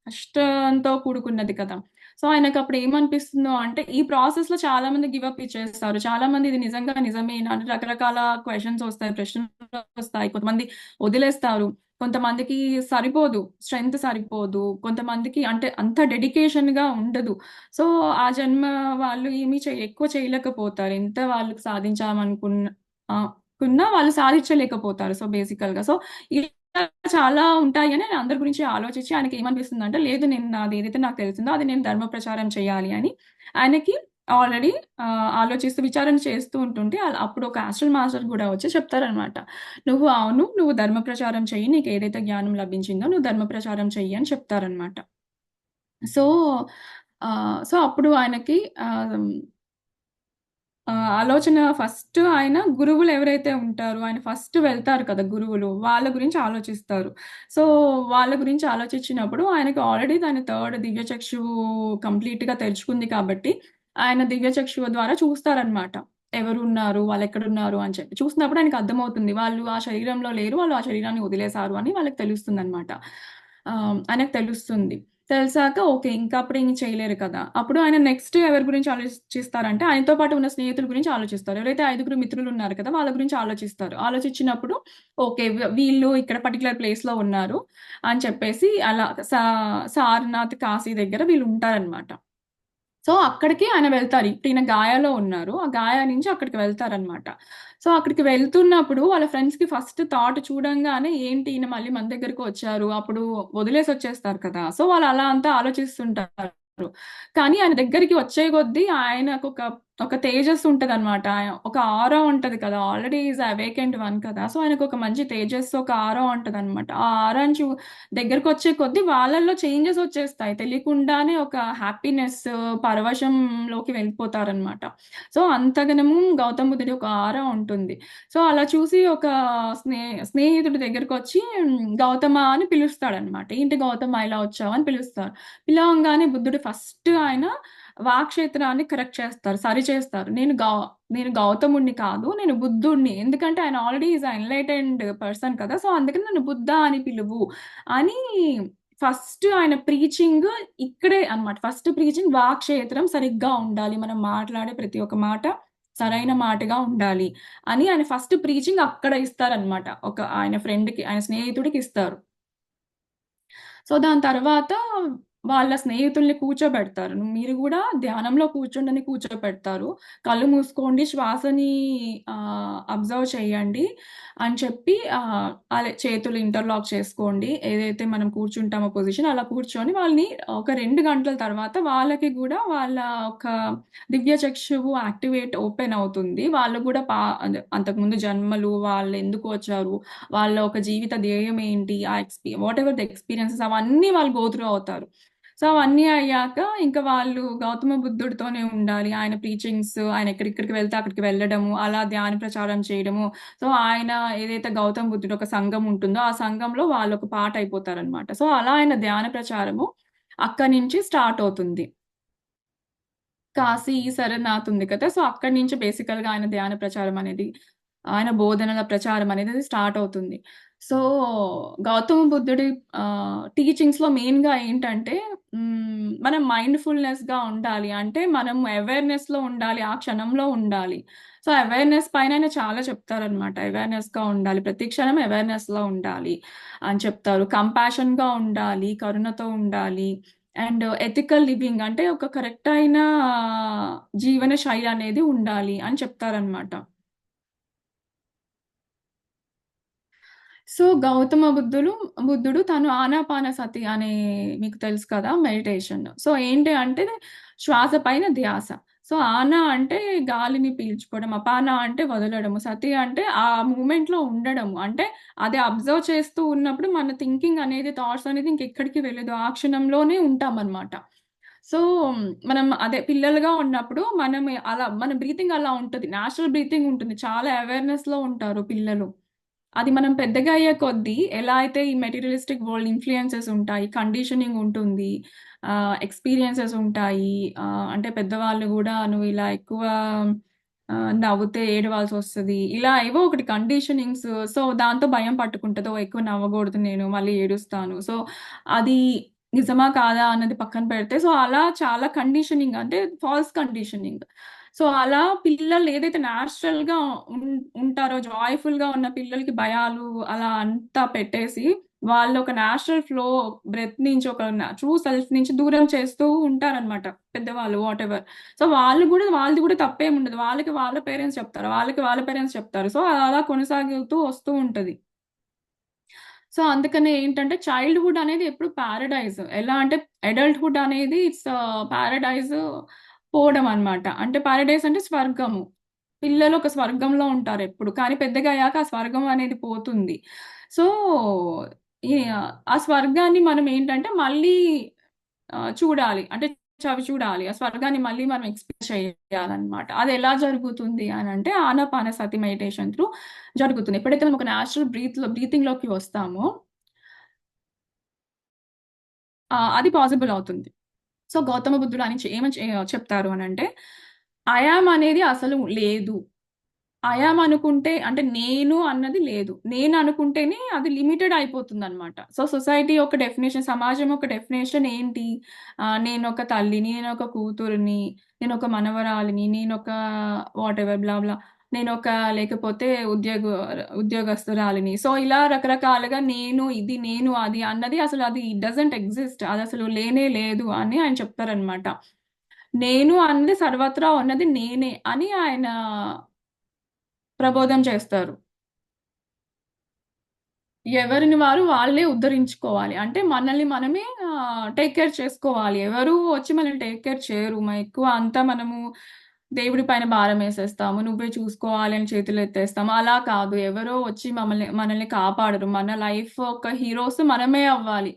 కష్టంతో కూడుకున్నది కదా! సో, ఆయనకప్పుడు ఏమనిపిస్తుందో అంటే, ఈ ప్రాసెస్‌లో చాలా మంది గివ్ అప్ ఇచ్చేస్తారు. చాలా మంది ఇది నిజంగా నిజమేనా అని రకరకాల క్వెషన్స్ ఒస్తాయి. ప్రశ్నలొస్తాయి. కొంతమంది వదిలేస్తారు. కొంతమందికి సరిపోదు. స్ట్రెంత్ సరిపోదు. కొంతమందికి అంటే అంత డెడికేషన్‌గా ఉండదు. సో, ఆ జన్మ వాళ్ళు ఏమి ఎక్కువ చేయలేకపోతారు. ఎంత వాళ్ళకి కున్నా వాళ్ళు సాధించలేకపోతారు. సో, బేసికల్‌గా. సో, ఇలా చాలా ఉంటాయని నేను అందరి గురించి ఆలోచించి ఆయనకేమనిపిస్తుందంటే, లేదు నేను నాదేదైతే నాకు తెలిసిందో అది నేను ధర్మ ప్రచారం చేయాలి అని ఆయనకి ఆల్రెడీ ఆలోచిస్తూ విచారణ చేస్తూ ఉంటుంటే అప్పుడు ఒక ఆస్ట్రల్ మాస్టర్ గూడా వచ్చి చెప్తారనమాట. నువ్వు ధర్మ ప్రచారం చెయ్యి. నీకేదైతే జ్ఞానం లభించిందో నువ్వు ధర్మ ప్రచారం చెయ్యి అని చెప్తారనమాట. సో, సో, అప్పుడు ఆయనకి ఆహ్, ఆలోచన ఫస్ట్ ఆయన గురువులెవరైతే ఉంటారో, ఆయన ఫస్ట్ వెళ్తారు కదా గురువులు. వాళ్ళ గురించి ఆలోచిస్తారు. సో, వాళ్ళ గురించి ఆలోచించినప్పుడు ఆయనకి ఆల్రెడీ తన థర్డ్ దివ్య చక్షువు కంప్లీట్‌గా తెరుచుకుంది కాబట్టి, ఆయన దివ్య చక్షువు ద్వారా చూస్తారనమాట. ఎవరున్నారు? వాళ్ళెక్కడున్నారు? అని చెప్పి. చూసినప్పుడు ఆయనకర్థమవుతుంది. వాళ్ళు ఆ శరీరంలో లేరు. వాళ్ళు ఆ శరీరాన్ని వదిలేసారు అని వాళ్ళకి తెలుస్తుందనమాట. ఆయనకు తెలుస్తుంది. తెలిసాక ఓకే. ఇంకా అప్పుడేమి చేయలేరు కదా! అప్పుడు ఆయన నెక్స్ట్ ఎవరి గురించి ఆలోచిస్తారంటే, ఆయనతో పాటు ఉన్న స్నేహితుల గురించి ఆలోచిస్తారు. ఎవరైతే ఐదుగురు మిత్రులున్నారు కదా! వాళ్ళ గురించి ఆలోచిస్తారు. ఆలోచించినప్పుడు ఓకే. వీళ్ళు ఇక్కడ పర్టిక్యులర్ ప్లేస్‌లో ఉన్నారు అని చెప్పేసి అలా సారనాథ్, కాశీ దగ్గర వీళ్ళుంటారనమాట. సో, అక్కడికి ఆయన వెళ్తారు. ఈయన గాయాలో ఉన్నారు. ఆ గాయా నుంచి అక్కడికి వెళ్తారనమాట. సో, అక్కడికి వెళ్తున్నప్పుడు వాళ్ళ ఫ్రెండ్స్‌కి ఫస్ట్ థాట్ చూడంగానే ఏంటి ఈయన మళ్ళీ మన దగ్గరికి వచ్చారు. అప్పుడు వదిలేసొచ్చేస్తారు కదా! సో, వాళ్ళు అలా అంతా ఆలోచిస్తుంటారు. కానీ ఆయన దగ్గరికి వచ్చే కొద్దీ ఒక తేజస్సు ఉంటదనమాట. ఒక ఆరా ఉంటది కదా! ఆల్రెడీ ఈస్ అవేకెంట్ వన్ కదా! సో, ఆయనకొక మంచి తేజస్సు, ఒక ఆరా ఉంటదనమాట. ఆ ఆరాని దగ్గరకొచ్చే కొద్దీ వాళ్ళలో చేంజెస్ వచ్చేస్తాయి. తెలియకుండానే ఒక హ్యాపీనెస్, పరవశంలోకి వెళ్ళిపోతారనమాట. సో, అంతగనము గౌతమ బుద్ధుడి ఒక ఆరా ఉంటుంది. సో, అలా చూసి ఒక స్నే స్నేహితుడి దగ్గరకొచ్చి గౌతమ అని పిలుస్తాడనమాట. ఏంటి గౌతమ ఇలా వచ్చావు అని పిలుస్తారు. పిలవంగానే బుద్ధుడు ఫస్ట్ ఆయన వాక్క్షేత్రాన్ని కరెక్ట్ చేస్తారు. సరిచేస్తారు. నేను గౌతముడిని కాదు. నేను బుద్ధుడిని. ఎందుకంటే ఆయన ఆల్రెడీ ఈస్ ఎన్‌లైటెన్డ్ పర్సన్ కదా! సో, అందుకని నన్ను బుద్ధ అని పిలువు అని ఫస్ట్ ఆయన ప్రీచింగ్ ఇక్కడే అన్నమాట. ఫస్ట్ ప్రీచింగ్ వాక్క్షేత్రం సరిగ్గా ఉండాలి. మనం మాట్లాడే ప్రతి ఒక్క మాట సరైన మాటగా ఉండాలి అని ఆయన ఫస్ట్ ప్రీచింగ్ అక్కడ ఇస్తారన్నమాట. ఆయన ఫ్రెండ్‌కి, ఆయన స్నేహితుడికి ఇస్తారు. సో, దాని తర్వాత వాళ్ళ స్నేహితుల్ని కూర్చోబెడతారు. మీరు గూడా ధ్యానంలో కూర్చోండని కూర్చోపెడతారు. కళ్ళు మూసుకోండి, శ్వాసని అబ్జర్వ్ చేయండి అని చెప్పి అదే చేతులు ఇంటర్లాక్ చేసుకోండి. ఏదైతే మనం కూర్చుంటామో పొజిషన్ అలా కూర్చొని వాళ్ళని ఒక 2 గంటల తర్వాత వాళ్ళకి గూడా వాళ్ళ ఒక దివ్య చక్షువు ఓపెన్ అవుతుంది. వాళ్ళు గూడా అదే అంతకుముందు జన్మలు వాళ్ళెందుకు వచ్చారు? వాళ్ళ ఒక జీవిత ధ్యేయం ఏంటి? వాటెవర్ ద ఎక్స్‌పీరియన్సెస్ అవన్నీ వాళ్ళు గో త్రూ అవుతారు. సో, అవన్నీ అయ్యాక ఇంక వాళ్ళు గౌతమ బుద్ధుడితోనే ఉండాలి. ఆయన ప్రీచింగ్స్ ఆయన ఎక్కడికెక్కడికి వెళ్తే అక్కడికి వెళ్ళడము, అలా ధ్యాన ప్రచారం చేయడము. సో, ఆయన ఏదైతే గౌతమ బుద్ధుడు ఒక సంఘం ఉంటుందో, ఆ సంఘంలో వాళ్ళొక పార్ట్ అయిపోతారనమాట. సో, అలా ఆయన ధ్యాన ప్రచారము అక్కడి నుంచి స్టార్ట్ అవుతుంది. కాశీ, సరనాథ్ ఉంది కదా! సో, అక్కడి నుంచి బేసికల్‌గా ఆయన ధ్యాన ప్రచారం అనేది, ఆయన బోధనల ప్రచారం అనేది స్టార్ట్ అవుతుంది. సో, గౌతమ బుద్ధుడి టీచింగ్స్‌లో మెయిన్‌గా ఏంటంటే మనం మైండ్‌ఫుల్‌నెస్‌గా ఉండాలి. అంటే మనం అవేర్‌నెస్‌లో ఉండాలి. ఆ క్షణంలో ఉండాలి. సో, అవేర్‌నెస్ పైన ఆయన చాలా చెప్తారనమాట. అవేర్‌నెస్‌గా ఉండాలి. ప్రతి క్షణం అవేర్‌నెస్‌లో ఉండాలి అని చెప్తారు. కంపాషన్‌గా ఉండాలి. కరుణతో ఉండాలి. అండ్ ఎథికల్ లివింగ్ అంటే ఒక కరెక్ట్ అయిన జీవన శైలి అనేది ఉండాలి అని చెప్తారనమాట. సో, బుద్ధుడు తను ఆనాపానసతి అనే మీకు తెలుసు కదా! మెడిటేషన్. సో, ఏంటి అంటే శ్వాస పైన ధ్యాస. సో, ఆన అంటే గాలిని పీల్చుకోవడం, అపాన అంటే వదలడము, సతి అంటే ఆ మూమెంట్‌లో ఉండడము. అంటే అది అబ్జర్వ్ చేస్తూ ఉన్నప్పుడు మన థింకింగ్ అనేది, థాట్స్ అనేది ఇంకెక్కడికి వెళ్ళదు. ఆ క్షణంలోనే ఉంటామనమాట. సో, మనం అదే పిల్లలుగా ఉన్నప్పుడు మన బ్రీతింగ్ అలా ఉంటది. నేచురల్ బ్రీతింగ్ ఉంటుంది. చాలా అవేర్‌నెస్‌లో ఉంటారు పిల్లలు. అది మనం పెద్దగా అయ్యే కొద్దీ ఎలా అయితే ఈ మెటీరియలిస్టిక్ వరల్డ్ ఇన్‌ఫ్లుయెన్సెస్ ఉంటాయి, కండిషనింగ్ ఉంటుంది, ఎక్స్‌పీరియన్సెస్ ఉంటాయి. అంటే పెద్దవాళ్ళు గూడా నువ్వు ఇలా ఎక్కువ నవ్వుతే ఏడవాల్సొస్తది. ఇలా ఏవో ఒకటి కండిషనింగ్స్. సో, దాంతో భయం పట్టుకుంటది. ఓహ్! ఎక్కువ నవ్వగూడదు నేను మళ్ళీ ఏడుస్తాను. సో, అది నిజమా? కాదా? అన్నది పక్కన పెడితే సో, అలా చాలా కండిషనింగ్ అంటే ఫాల్స్ కండిషనింగ్. సో, అలా పిల్లలు ఏదైతే నేచురల్‌గా ఉన్ ఉంటారో జాయ్‌ఫుల్‌గా ఉన్న పిల్లలకి భయాలు అలా అంతా పెట్టేసి వాళ్ళు ఒక నేచురల్ ఫ్లో బ్రెత్ నుంచి ఒక ట్రూ సెల్ఫ్ నుంచి దూరం చేస్తూ ఉంటారనమాట పెద్దవాళ్ళు వాటెవర్. సో వాళ్ళు కూడా వాళ్ళది కూడా తప్పేం ఉండదు. వాళ్ళకి వాళ్ళ పేరెంట్స్ చెప్తారు. వాళ్ళకి వాళ్ళ పేరెంట్స్ చెప్తారు. సో అలా కొనసాగుతూ వస్తూ ఉంటది. సో అందుకనే ఏంటంటే చైల్డ్‌హుడ్ అనేది ఎప్పుడు పారడైజ్. ఎలా అంటే అడల్ట్‌హుడ్ అనేది ఇట్స్ పారడైజ్ పోవడం అన్నమాట. అంటే పారడైజ్ అంటే స్వర్గము. పిల్లలు ఒక స్వర్గంలో ఉంటారెప్పుడు. కానీ పెద్దగా అయ్యాక ఆ స్వర్గం అనేది పోతుంది. సో, ఆ స్వర్గాన్ని మనం ఏంటంటే మళ్ళీ చూడాలి. అంటే చవి చూడాలి. ఆ స్వర్గాన్ని మళ్ళీ మనం ఎక్స్‌పీరియన్స్ చేయాలన్నమాట. అదెలా జరుగుతుంది అనంటే ఆనాపానసతి మెడిటేషన్ త్రూ జరుగుతుంది. ఎప్పుడైతే మనం ఒక నేచురల్ బ్రీతింగ్‌లోకి వస్తామో అది పాసిబుల్ అవుతుంది. సో, గౌతమ బుద్ధుడు అని ఏమని చెప్తారు అనంటే, ఐ యామ్ అనేది అసలు లేదు. ఐ యామ్ అనుకుంటే అంటే నేను అన్నది లేదు. నేను అనుకుంటేనే అది లిమిటెడ్ అయిపోతుందనమాట. సో, సొసైటీ యొక్క డెఫినిషన్, సమాజం యొక్క డెఫినిషన్ ఏంటి? నేనొక తల్లిని, నేనొక కూతురిని, నేనొక మనవరాలిని, నేనొక వాటెవర్ బ్లా బ్లా. నేనొక లేకపోతే ఉద్యోగస్తురాలిని. సో, ఇలా రకరకాలుగా నేను ఇది, నేను అది అన్నది అసలు అది డజంట్ ఎగ్జిస్ట్. అదసలు లేనే లేదు అని ఆయన చెప్తారనమాట. నేను అన్నది సర్వత్రా ఉన్నది నేనే అని ఆయన ప్రబోధం చేస్తారు. ఎవరిని వారు వాళ్ళే ఉద్ధరించుకోవాలి. అంటే మనల్ని మనమే టేక్ కేర్ చేసుకోవాలి. ఎవరు వచ్చి మనల్ని టేక్ కేర్ చేయరు. ఎక్కువ అంతా మనము దేవుడి పైన భారమేసేస్తాము. నువ్వే చూసుకోవాలి అని చేతులెత్తేస్తాము. అలా కాదు. ఎవరో వచ్చి మనల్ని కాపాడరు. మన లైఫ్ ఒక హీరోస్ మనమే అవ్వాలి.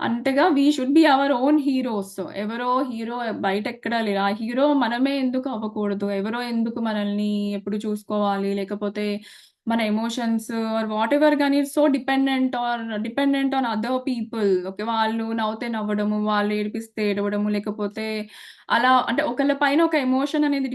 అంతగా we should be our own heroes. ఎవరో హీరో బయటెక్కడా లేరు. ఆ హీరో మనమే ఎందుకు అవ్వకూడదు? ఎవరో ఎందుకు మనల్ని ఎప్పుడు చూసుకోవాలి? లేకపోతే మన ఎమోషన్స్ ఆర్ వాటెవర్ గాని so dependent on other people. Okay. వాళ్ళు నవ్వుతే నవ్వడము, వాళ్ళు ఏడిపిస్తే ఏడవడము, లేకపోతే అలా అంటే ఒకళ్ళ పైన ఒక ఎమోషన్ అనేది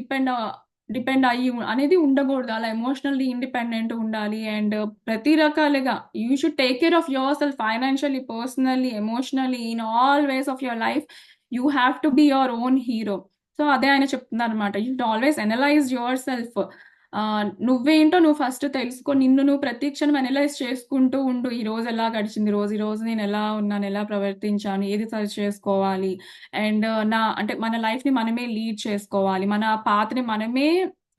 డిపెండ్ అయ్యి అనేది ఉండకూడదు. అలా ఎమోషనల్లీ ఇండిపెండెంట్ ఉండాలి. అండ్ ప్రతి రకాలుగా you should take care of yourself financially, personally, emotionally in all ways of your life. You have to be your own hero. So, అదే ఆయన చెప్తున్నారనమాట. You should always analyse yourself. నువ్వేంటో నువ్వు first తెలుసుకో. నిన్ను నువ్వు ప్రతి క్షణం అనలైజ్ చేసుకుంటూ ఉండు. ఈరోజు ఎలా గడిచింది రోజు? ఈరోజు నేనెలా ఉన్నాను? ఎలా ప్రవర్తించాను? ఏది సరి చేసుకోవాలి? అండ్ అంటే మన లైఫ్‌ని మనమే లీడ్ చేసుకోవాలి. మన పాత్‌ని మనమే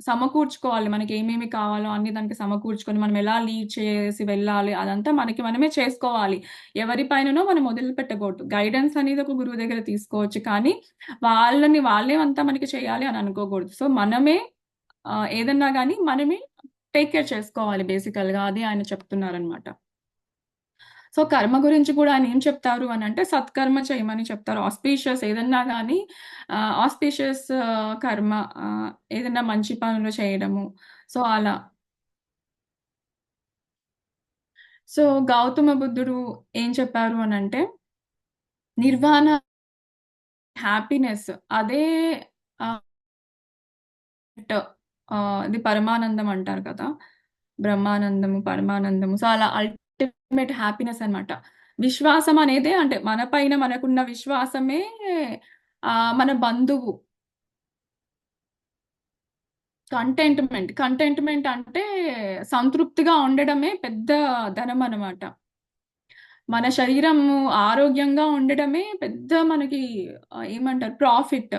సమకూర్చుకోవాలి. మనకేమేమి కావాలో అన్ని దానికి సమకూర్చుకొని మనం ఎలా లీడ్ చేసి వెళ్ళాలి అదంతా మనకి మనమే చేసుకోవాలి. ఎవరి పైననో మనం వదిలిపెట్టకూడదు. గైడెన్స్ అనేది ఒక గురువు దగ్గర తీసుకోవచ్చు. కానీ వాళ్ళే అంతా మనకి చేయాలి అని అనుకోకూడదు. సో, మనమే ఏదన్నా గాని మనమే టేక్ కేర్ చేసుకోవాలి బేసికల్‌గా. అది ఆయన చెప్తున్నారనమాట. సో, కర్మ గురించి కూడా ఆయన ఏం చెప్తారు అనంటే, సత్కర్మ చేయమని చెప్తారు. ఆస్పీషియస్ ఏదన్నా గాని ఆస్పీషియస్ కర్మ ఏదన్నా మంచి పనులు చేయడము. సో, అలా. సో, గౌతమ బుద్ధుడు ఏం చెప్పారు అనంటే, నిర్వాణ హ్యాపీనెస్ అదే ఆహ్, ట్ ఇది పరమానందం అంటారు కదా! బ్రహ్మానందము, పరమానందము. సో, అలా అల్టిమేట్ హ్యాపీనెస్ అన్నమాట. విశ్వాసం అనేదే అంటే మన పైన మనకున్న విశ్వాసమే మన బంధువు. కంటెంట్‌మెంట్ అంటే సంతృప్తిగా ఉండడమే పెద్ద ధనమనమాట. మన శరీరము ఆరోగ్యంగా ఉండడమే పెద్ద మనకి ఏమంటారు ప్రాఫిట్.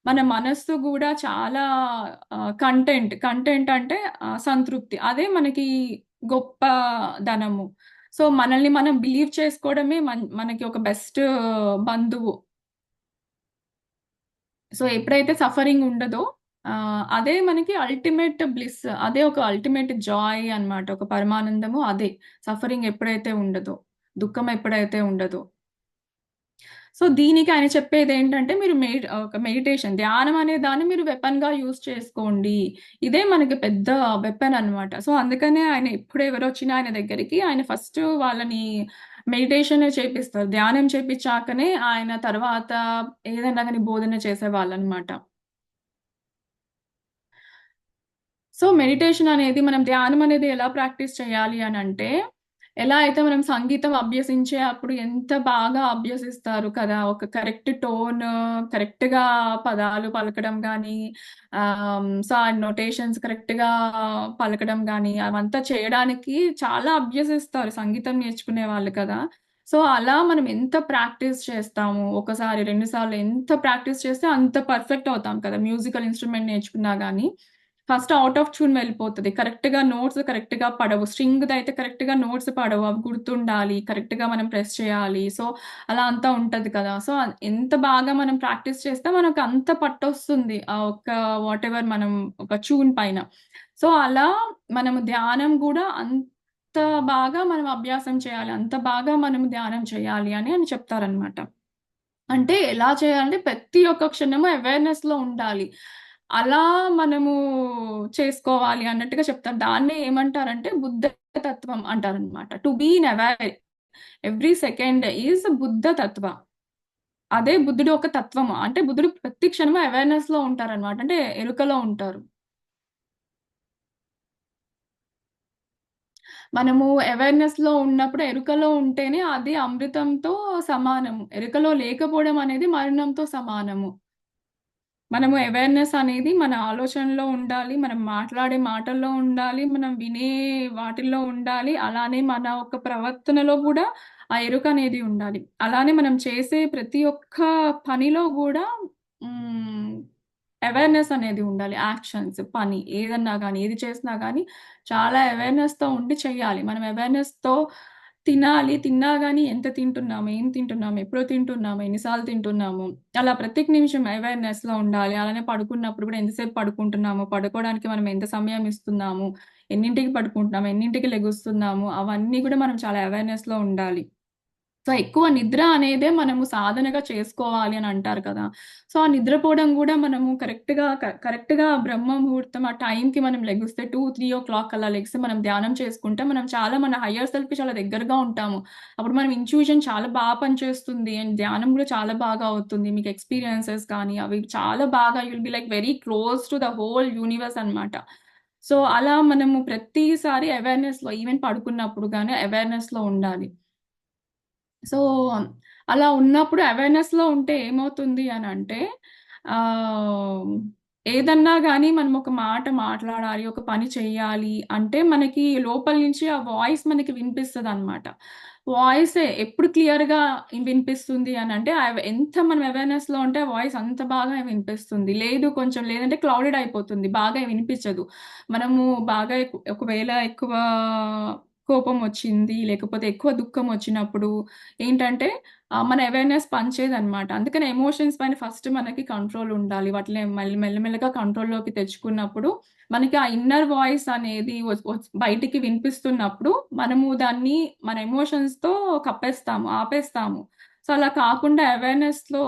మన మనస్సు గూడా చాలా కంటెంట్ అంటే సంతృప్తి. అదే మనకి గొప్ప ధనము. సో, మనల్ని మనం బిలీవ్ చేసుకోవడమే మనకి ఒక బెస్ట్ బంధువు. సో, ఎప్పుడైతే సఫరింగ్ ఉండదో అదే మనకి అల్టిమేట్ బ్లిస్. అదే ఒక అల్టిమేట్ జాయ్ అన్నమాట. ఒక పరమానందము అదే. సఫరింగ్ ఎప్పుడైతే ఉండదో, దుఃఖం ఎప్పుడైతే ఉండదో. సో, దీనికి ఆయన చెప్పేదేంటంటే మీరు ఒక మెడిటేషన్ ధ్యానం అనే దాన్ని మీరు వెపన్‌గా యూజ్ చేసుకోండి. ఇదే మనకి పెద్ద వెపన్ అన్నమాట. సో, అందుకనే ఆయన ఎప్పుడు ఎవరొచ్చినా ఆయన దగ్గరికి ఆయన ఫస్ట్ వాళ్ళని మెడిటేషనే చేపిస్తారు. ధ్యానం చేపిచ్చాకనే ఆయన తర్వాత ఏదైనా గాని బోధన చేసేవాళ్ళన్నమాట. సో, మెడిటేషన్ అనేది మనం ధ్యానం అనేది ఎలా ప్రాక్టీస్ చేయాలి అనంటే, ఎలా అయితే మనం సంగీతం అభ్యసించే అప్పుడు ఎంత బాగా అభ్యసిస్తారు కదా! ఒక కరెక్ట్ టోన్, కరెక్ట్‌గా పదాలు పలకడం గానీ, సో, ఆ నొటేషన్స్ కరెక్ట్‌గా పలకడం గానీ, అవంతా చేయడానికి చాలా అభ్యసిస్తారు సంగీతం నేర్చుకునే వాళ్ళు కదా! సో, అలా మనం ఎంత ప్రాక్టీస్ చేస్తాము, ఒకసారి, 2 సార్లు ఎంత ప్రాక్టీస్ చేస్తే అంత పర్ఫెక్ట్ అవుతాం కదా! మ్యూజికల్ ఇన్‌స్ట్రుమెంట్ నేర్చుకున్నా గానీ. ఫస్ట్ ఔట్ ఆఫ్ ట్యూన్ వెళ్ళిపోతది. కరెక్ట్‌గా నోట్స్ కరెక్ట్‌గా పడవు. స్ట్రింగ్‌దయితే కరెక్ట్‌గా నోట్స్ పడవు. అవి గుర్తుండాలి. కరెక్ట్‌గా మనం ప్రెస్ చేయాలి. సో, అలా అంతా ఉంటది కదా! సో, ఎంత బాగా మనం ప్రాక్టీస్ చేస్తే మనకు అంత పట్టొస్తుంది. ఆ ఒక్క వాటెవర్ మనం ఒక ట్యూన్ పైన. సో, అలా మనము ధ్యానం గూడా అంత బాగా మనం అభ్యాసం చేయాలి. అంత బాగా మనం ధ్యానం చేయాలి అని చెప్తారనమాట. అంటే ఎలా చేయాలంటే ప్రతి ఒక్క క్షణము అవేర్‌నెస్‌లో ఉండాలి. అలా మనము చేసుకోవాలి అన్నట్టుగా చెప్తారు. దాన్నే ఏమంటారంటే బుద్ధ తత్వం అంటారనమాట. To be in aware every second is బుద్ధ తత్వ. అదే బుద్ధుడి ఒక తత్వము. అంటే బుద్ధుడు ప్రతి క్షణము అవేర్‌నెస్‌లో ఉంటారనమాట. అంటే ఎరుకలో ఉంటారు. మనము అవేర్‌నెస్‌లో ఉన్నప్పుడు ఎరుకలో ఉంటేనే అది అమృతంతో సమానము. ఎరుకలో లేకపోవడం అనేది మరణంతో సమానము. మనము అవేర్‌నెస్ అనేది మన ఆలోచనలో ఉండాలి. మనం మాట్లాడే మాటల్లో ఉండాలి. మనం వినే వాటిల్లో ఉండాలి. అలానే మన ఒక ప్రవర్తనలో గూడా ఆ ఎరుకనేది ఉండాలి. అలానే మనం చేసే ప్రతి ఒక్క పనిలో గూడా హ్మ్. అవేర్‌నెస్ అనేది ఉండాలి. యాక్షన్స్, పని ఏదన్నా గాని, ఏది చేసినా గాని చాలా అవేర్‌నెస్‌తో ఉండి చేయాలి. మనం అవేర్‌నెస్‌తో తినాలి. తిన్నా గాని ఎంత తింటున్నాము? ఏం తింటున్నాము? ఎప్పుడు తింటున్నాము? ఎన్ని సార్లు తింటున్నాము? అలా ప్రతి నిమిషం అవేర్‌నెస్‌లో ఉండాలి. అలానే పడుకున్నప్పుడు కూడా ఎంతసేపు పడుకుంటున్నాము? పడుకోవడానికి మనం ఎంత సమయం ఇస్తున్నాము? ఎన్నింటికి పడుకుంటున్నాము? ఎన్నింటికి లెగుస్తున్నాము? అవన్నీ కూడా మనం చాలా అవేర్‌నెస్‌లో ఉండాలి. సో, ఎక్కువ నిద్ర అనేదే మనము సాధనగా చేసుకోవాలి అని అంటారు కదా! సో, ఆ నిద్రపోవడం గూడా మనము కరెక్ట్‌గా బ్రహ్మ ముహూర్తం ఆ టైంకి మనం లెగుస్తే 2, 3 అలా లెగిసి మనం ధ్యానం చేసుకుంటే మనం చాలా మన హయ్యర్ సెల్ఫ్‌కి చాలా దగ్గరగా ఉంటాము. అప్పుడు మనం ఇంట్యూషన్ చాలా పనిచేస్తుంది. అండ్ ధ్యానం గూడా చాలా బాగా అవుతుంది. మీకు ఎక్స్‌పీరియన్సెస్ కానీ అవి చాలా బాగా you will be like very close to the whole universe అనమాట. సో, అలా మనము ప్రతిసారి అవేర్‌నెస్‌లో ఈవెన్ పడుకున్నప్పుడు గాని అవేర్‌నెస్‌లో ఉండాలి. సో, అలా ఉన్నప్పుడు అవేర్‌నెస్‌లో ఉంటే ఏమవుతుంది అనంటే, ఆహ్, ఏదన్నా గాని మనం ఒక మాట మాట్లాడాలి, ఒక పని చెయ్యాలి అంటే మనకి లోపల నుంచి ఆ వాయిస్ మనకి వినిపిస్తదనమాట. వాయిసే ఎప్పుడు క్లియర్‌గా వినిపిస్తుంది అనంటే, ఎంత మనం అవేర్‌నెస్‌లో ఉంటే ఆ వాయిస్ అంత బాగా వినిపిస్తుంది. లేదు కొంచెం లేదంటే క్లౌడెడ్ అయిపోతుంది. బాగా వినిపించదు. మనము బాగా ఒకవేళ ఎక్కువ కోపమొచ్చింది, లేకపోతే ఎక్కువ దుఃఖమొచ్చినప్పుడు ఏంటంటే మన అవేర్‌నెస్ పనిచేయదనమాట. అందుకని ఎమోషన్స్ పైన ఫస్ట్ మనకి కంట్రోల్ ఉండాలి. వాటిని మెల్లమెల్లగా కంట్రోల్‌లోకి తెచ్చుకున్నప్పుడు, మనకి ఆ ఇన్నర్ వాయిస్ అనేది వచ్ వచ్ బయటికి వినిపిస్తున్నప్పుడు, మనము దాన్ని మన ఎమోషన్స్‌తో కప్పేస్తాము, ఆపేస్తాము. సో, అలా కాకుండా అవేర్‌నెస్‌లో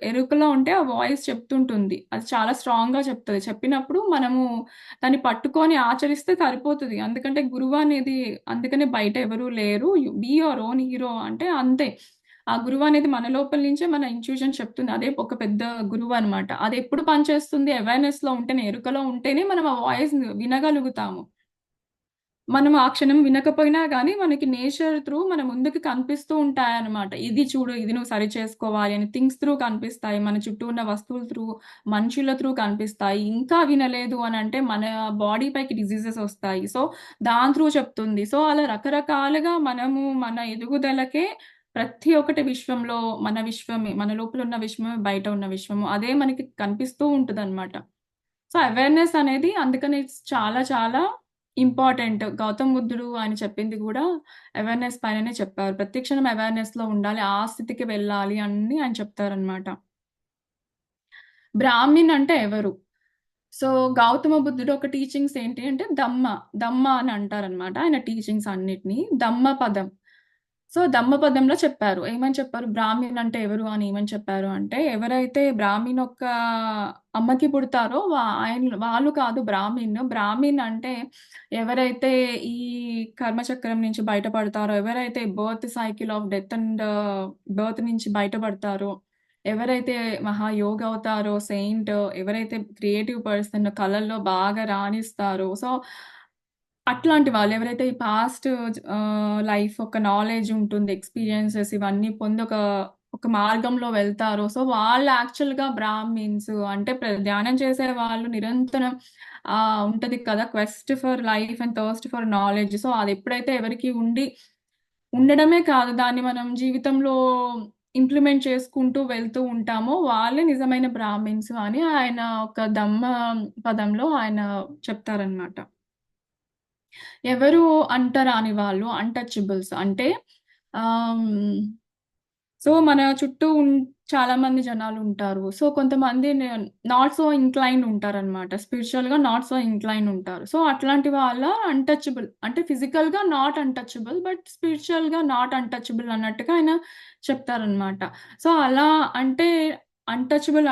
ఎరుకలో ఉంటే ఆ వాయిస్ చెప్తుంటుంది. అది చాలా స్ట్రాంగ్‌గా చెప్తది. చెప్పినప్పుడు మనము దాన్ని పట్టుకొని ఆచరిస్తే సరిపోతది. అందుకంటే గురువనేది అందుకనే బయట ఎవరు లేరు. బీ యువర్ ఓన్ హీరో అంటే అంతే. ఆ గురువనేది మన లోపల నుంచే మన ఇంట్యూషన్ చెప్తుంది. అదే ఒక పెద్ద గురువనమాట. అదెప్పుడు పనిచేస్తుంది అవేర్‌నెస్‌లో ఉంటేనే, ఎరుకలో ఉంటేనే మనం ఆ వాయిస్‌ని వినగలుగుతాము. మనం ఆ క్షణం వినకపోయినా గానీ, మనకి నేచర్ త్రూ మన ముందుకి కనిపిస్తూ ఉంటాయన్నమాట. ఇది చూడు, ఇది నువ్వు సరి చేసుకోవాలి అని థింగ్స్ త్రూ కనిపిస్తాయి. మన చుట్టూ ఉన్న వస్తువుల త్రూ, మనుషుల త్రూ కనిపిస్తాయి. ఇంకా వినలేదు అనంటే మన బాడీ పైకి డిసీజెస్ ఒస్తాయి. సో, దాని త్రూ చెప్తుంది. సో, అలా రకరకాలుగా మనము మన ఎదుగుదలకే ప్రతి ఒక్కటి విశ్వంలో మన విశ్వమే, మన లోపల ఉన్న విశ్వమే, బయట ఉన్న విశ్వము. అదే మనకి కనిపిస్తూ ఉంటదన్నమాట. సో, అవేర్‌నెస్ అనేది అందుకని చాలా చాలా ఇంపార్టెంట్. గౌతమ్ బుద్ధుడు ఆయన చెప్పింది గూడా అవేర్‌నెస్ పైననే చెప్పారు. ప్రతి క్షణం అవేర్‌నెస్‌లో ఉండాలి. ఆ స్థితికి వెళ్ళాలి అని ఆయన చెప్తారనమాట. బ్రాహ్మిన్ అంటే ఎవరు? సో, గౌతమ బుద్ధుడు ఒక టీచింగ్స్ ఏంటి అంటే ధమ్మ అని అంటారనమాట. ఆయన టీచింగ్స్ అన్నిటిని. ధమ్మపదం. సో, ధమ్మపదంలో చెప్పారు. ఏమని చెప్పారు? బ్రాహ్మిన్ అంటే ఎవరు అని ఏమని చెప్పారు అంటే, ఎవరైతే బ్రాహ్మిన్ యొక్క అమ్మకి పుడతారో వాళ్ళు కాదు బ్రాహ్మిన్. బ్రాహ్మిన్ అంటే ఎవరైతే ఈ కర్మచక్రం నుంచి బయటపడతారో, ఎవరైతే birth cycle of death and birth నుంచి బయటపడతారో, ఎవరైతే మహాయోగి అవుతారో, సెయింట్ ఎవరైతే క్రియేటివ్ పర్సన్ కళల్లో బాగా రాణిస్తారో, సో, అట్లాంటి వాళ్ళు ఎవరైతే ఈ పాస్ట్ లైఫ్ ఒక నాలెడ్జ్ ఉంటుంది, ఎక్స్‌పీరియన్సెస్ ఇవన్నీ పొంది ఒక మార్గంలో వెళ్తారో, సో, వాళ్ళు యాక్చువల్‌గా బ్రాహ్మిన్స్ అంటే ధ్యానం చేసే వాళ్ళు నిరంతరం ఉంటది కదా! Quest for life and thirst for knowledge. So, అదెప్పుడైతే ఎవరికీ ఉండడమే కాదు, దాన్ని మనం జీవితంలో ఇంప్లిమెంట్ చేసుకుంటూ వెళ్తూ ఉంటామో, వాళ్ళే నిజమైన బ్రాహ్మిన్స్ అని ఆయన ఒక ధమ్మ పదంలో ఆయన చెప్తారనమాట. ఎవరు అంటరాని వాళ్ళు అన్‌టచబుల్స్ అంటే ఆహ్, హ్మ్. సో, మన చుట్టూ చాలా మంది జనాలుంటారు. సో, కొంతమంది నాట్ సో ఇంక్లైన్డ్ ఉంటారనమాట. స్పిరిచువల్‌గా నాట్ సో ఇంక్లైన్డ్ ఉంటారు. సో, అట్లాంటి వాళ్ళ అన్‌టచబుల్ అంటే ఫిజికల్‌గా నాట్ అన్‌టచబుల్ బట్ స్పిరిచువల్‌గా నాట్ అన్‌టచబుల్ అన్నట్టుగా ఆయన చెప్తారనమాట. సో, అలా అంటే అన్‌టచబుల్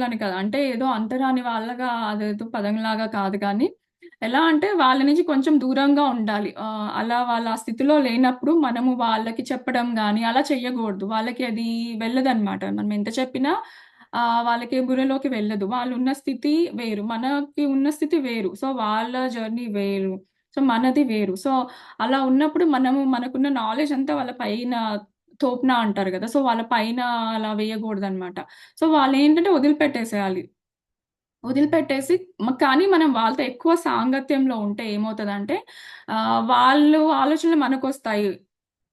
అని కాదు. అంటే ఏదో అంటరాని వాళ్ళగా అదేదో పదంలాగా కాదు గానీ ఎలా అంటే వాళ్ళ నుంచి కొంచెం దూరంగా ఉండాలి. అలా వాళ్ళ ఆ స్థితిలో లేనప్పుడు మనము వాళ్ళకి చెప్పడం గాని అలా చెయ్యగూడదు. వాళ్ళకి అది వెళ్ళదనమాట. మనం ఎంత చెప్పినా వాళ్ళకి బుర్రలోకి వెళ్ళదు. వాళ్ళున్న స్థితి వేరు. మనకి ఉన్న స్థితి వేరు. సో, వాళ్ళ జర్నీ వేరు. సో, మనది వేరు. సో, అలా ఉన్నప్పుడు మనకున్న నాలెడ్జ్ అంతా వాళ్ళ పైన తోపున అంటారు గదా! సో, వాళ్ళ పైన అలా వేయగూడదనమాట. సో, వాళ్ళేంటంటే వదిలిపెట్టేసేయాలి. వదిలిపెట్టేసి కానీ మనం వాళ్ళతో ఎక్కువ సాంగత్యంలో ఉంటే ఏమవుతదంటే, వాళ్ళు ఆలోచనలు మనకొస్తాయి.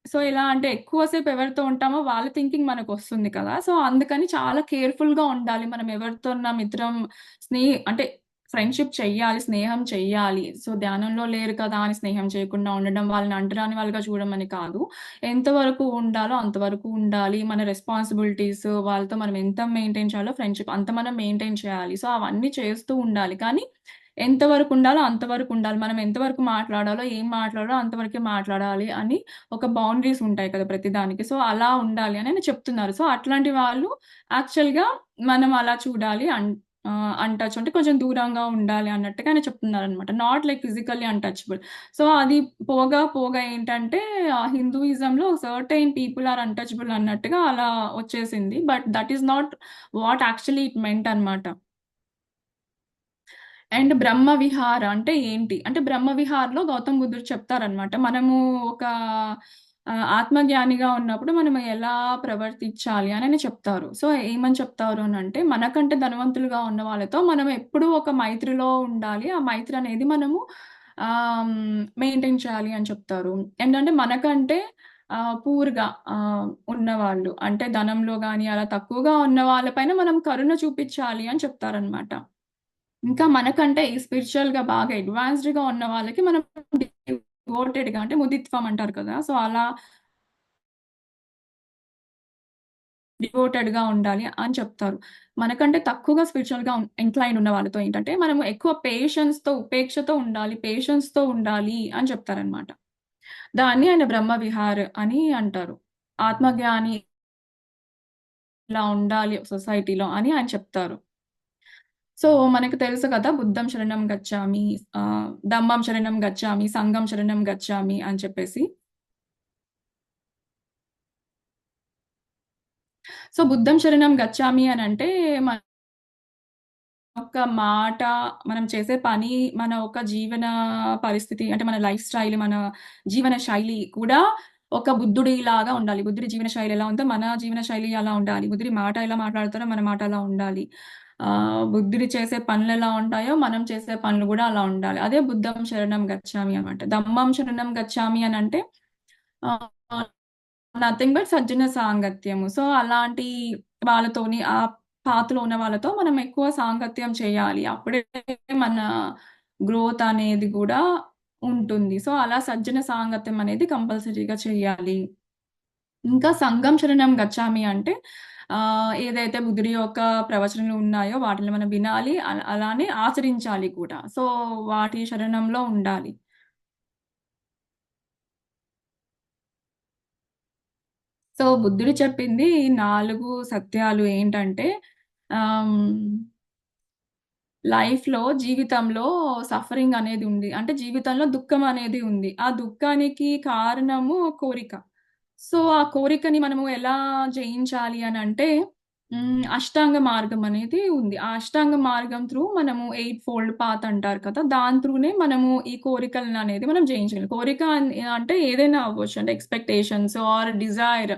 సో, ఎలా అంటే ఎక్కువ సేపు ఎవరితో ఉంటామో వాళ్ళ థింకింగ్ మనకొస్తుంది కదా! సో, అందుకని చాలా కేర్‌ఫుల్‌గా ఉండాలి. మనం ఎవరితోన్నా మిత్రం అంటే ఫ్రెండ్‌షిప్ చెయ్యాలి, స్నేహం చెయ్యాలి. సో, ధ్యానంలో లేరు కదా అని స్నేహం చేయకుండా ఉండడం, వాళ్ళని అంటరాని వాళ్ళుగా చూడమని కాదు. ఎంతవరకు ఉండాలో అంతవరకు ఉండాలి. మన రెస్పాన్సిబిలిటీస్ వాళ్ళతో మనం ఎంత మెయింటైన్ చేయాలో ఫ్రెండ్‌షిప్ అంత మనం మెయింటైన్ చేయాలి. సో, అవన్నీ చేస్తూ ఉండాలి. కానీ ఎంతవరకు ఉండాలో అంతవరకు ఉండాలి. మనం ఎంతవరకు మాట్లాడాలో, ఏం మాట్లాడాలో అంతవరకే మాట్లాడాలి అని ఒక బౌండరీస్ ఉంటాయి కదా! ప్రతిదానికి. సో, అలా ఉండాలి అని ఆయన చెప్తున్నారు. సో, అట్లాంటి వాళ్ళు యాక్చువల్‌గా మనం అలా చూడాలి. అన్‌టచ్ అంటే కొంచెం దూరంగా ఉండాలి అన్నట్టుగా ఆయన చెప్తున్నారనమాట. Not like physically untouchable. So, అది పోగా ఏంటంటే హిందూయిజంలో సర్టెయిన్ పీపుల్ ఆర్ అన్‌టచబుల్ అన్నట్టుగా అలా వచ్చేసింది. But that is not what actually it meant అనమాట. అండ్ బ్రహ్మ విహార అంటే ఏంటి? అంటే బ్రహ్మ విహార్‌లో గౌతమ్ బుద్ధుడు చెప్తారనమాట. మనము ఒక ఆత్మజ్ఞానిగా ఉన్నప్పుడు మనం ఎలా ప్రవర్తించాలి అని ఆయన చెప్తారు. సో, ఏమని చెప్తారు అనంటే, మనకంటే ధనవంతులుగా ఉన్న వాళ్ళతో మనం ఎప్పుడూ ఒక మైత్రిలో ఉండాలి. ఆ మైత్రి అనేది మనము మెయింటైన్ చేయాలి అని చెప్తారు. ఏంటంటే మనకంటే పూర్‌గా ఉన్నవాళ్ళు అంటే ధనంలో గాని అలా తక్కువగా ఉన్న వాళ్ళ పైన మనం కరుణ చూపిచ్చాలి అని చెప్తారనమాట. ఇంకా మనకంటే ఈ స్పిరిచువల్‌గా బాగా అడ్వాన్స్‌డ్‌గా ఉన్న వాళ్ళకి మనం డివోటెడ్‌గా అంటే ముదిత్వం అంటారు కదా! సో, అలా డివోటెడ్‌గా ఉండాలి అని చెప్తారు. మనకంటే తక్కువగా స్పిరిచువల్‌గా ఇంక్లైన్డ్ ఉన్న వాళ్ళతో ఏంటంటే, మనము ఎక్కువ పేషెన్స్‌తో, ఉపేక్షతో ఉండాలి, పేషెన్స్‌తో ఉండాలి అని చెప్తారనమాట. దాన్ని ఆయన బ్రహ్మ విహార్ అని అంటారు. ఆత్మజ్ఞాని ఇలా ఉండాలి సొసైటీలో అని ఆయన చెప్తారు. సో, మనకు తెలుసు కదా! బుద్ధం శరణం గచ్చామి, ధమ్మం శరణం గచ్చామి, సంఘం శరణం గచ్చామి అని చెప్పేసి. సో, బుద్ధం శరణం గచ్చామి అనంటే ఒక మాట, మనం చేసే పని, మన ఒక జీవన పరిస్థితి అంటే మన లైఫ్ స్టైల్, మన జీవన శైలి కూడా ఒక బుద్ధుడిలాగా ఉండాలి. బుద్ధుడి జీవన శైలి ఎలా ఉందో మన జీవన శైలి అలా ఉండాలి. బుద్ధుడి మాట ఎలా మాట్లాడతారో మన మాట అలా ఉండాలి. బుద్ధుడు చేసే పనులెలా ఉంటాయో మనం చేసే పనులు గూడా అలా ఉండాలి. అదే బుద్ధం శరణం గచ్చామి అనమాట. ధమ్మం శరణం గచ్చామి అనంటే ఆహ్, నథింగ్ బట్ సజ్జన సాంగత్యము. సో, అలాంటి వాళ్ళతోని పాత్‌లో ఉన్న వాళ్ళతో మనం ఎక్కువ సాంగత్యం చేయాలి. అప్పుడే మన గ్రోత్ అనేది గూడా ఉంటుంది. సో, అలా సజ్జన సాంగత్యం అనేది కంపల్సరీగా చేయాలి. ఇంకా సంఘం శరణం గచ్చామి అంటే ఏదైతే బుద్ధుడి యొక్క ప్రవచనాలు ఉన్నాయో వాటిని మనం వినాలి. అలానే ఆచరించాలి కూడా. సో, వాటి శరణంలో ఉండాలి. సో, బుద్ధుడు చెప్పింది 4 సత్యాలు ఏంటంటే ఆహ్, లైఫ్‌లో జీవితంలో సఫరింగ్ అనేది ఉంది. అంటే జీవితంలో దుఃఖం అనేది ఉంది. ఆ దుఃఖానికి కారణము కోరిక. సో, ఆ కోరికని మనము ఎలా జయించాలి అనంటే అష్టాంగ మార్గం అనేది ఉంది. ఆ అష్టాంగ మార్గం త్రూ మనము 8 ఫోల్డ్ పాత్ అంటారు కదా! దాని త్రూనే మనము ఈ కోరికలననేది మనం జయించగలం. కోరిక అంటే ఏదైనా అవ్వచ్చు. అంటే ఎక్స్‌పెక్టేషన్స్ ఆర్ డిజైర్.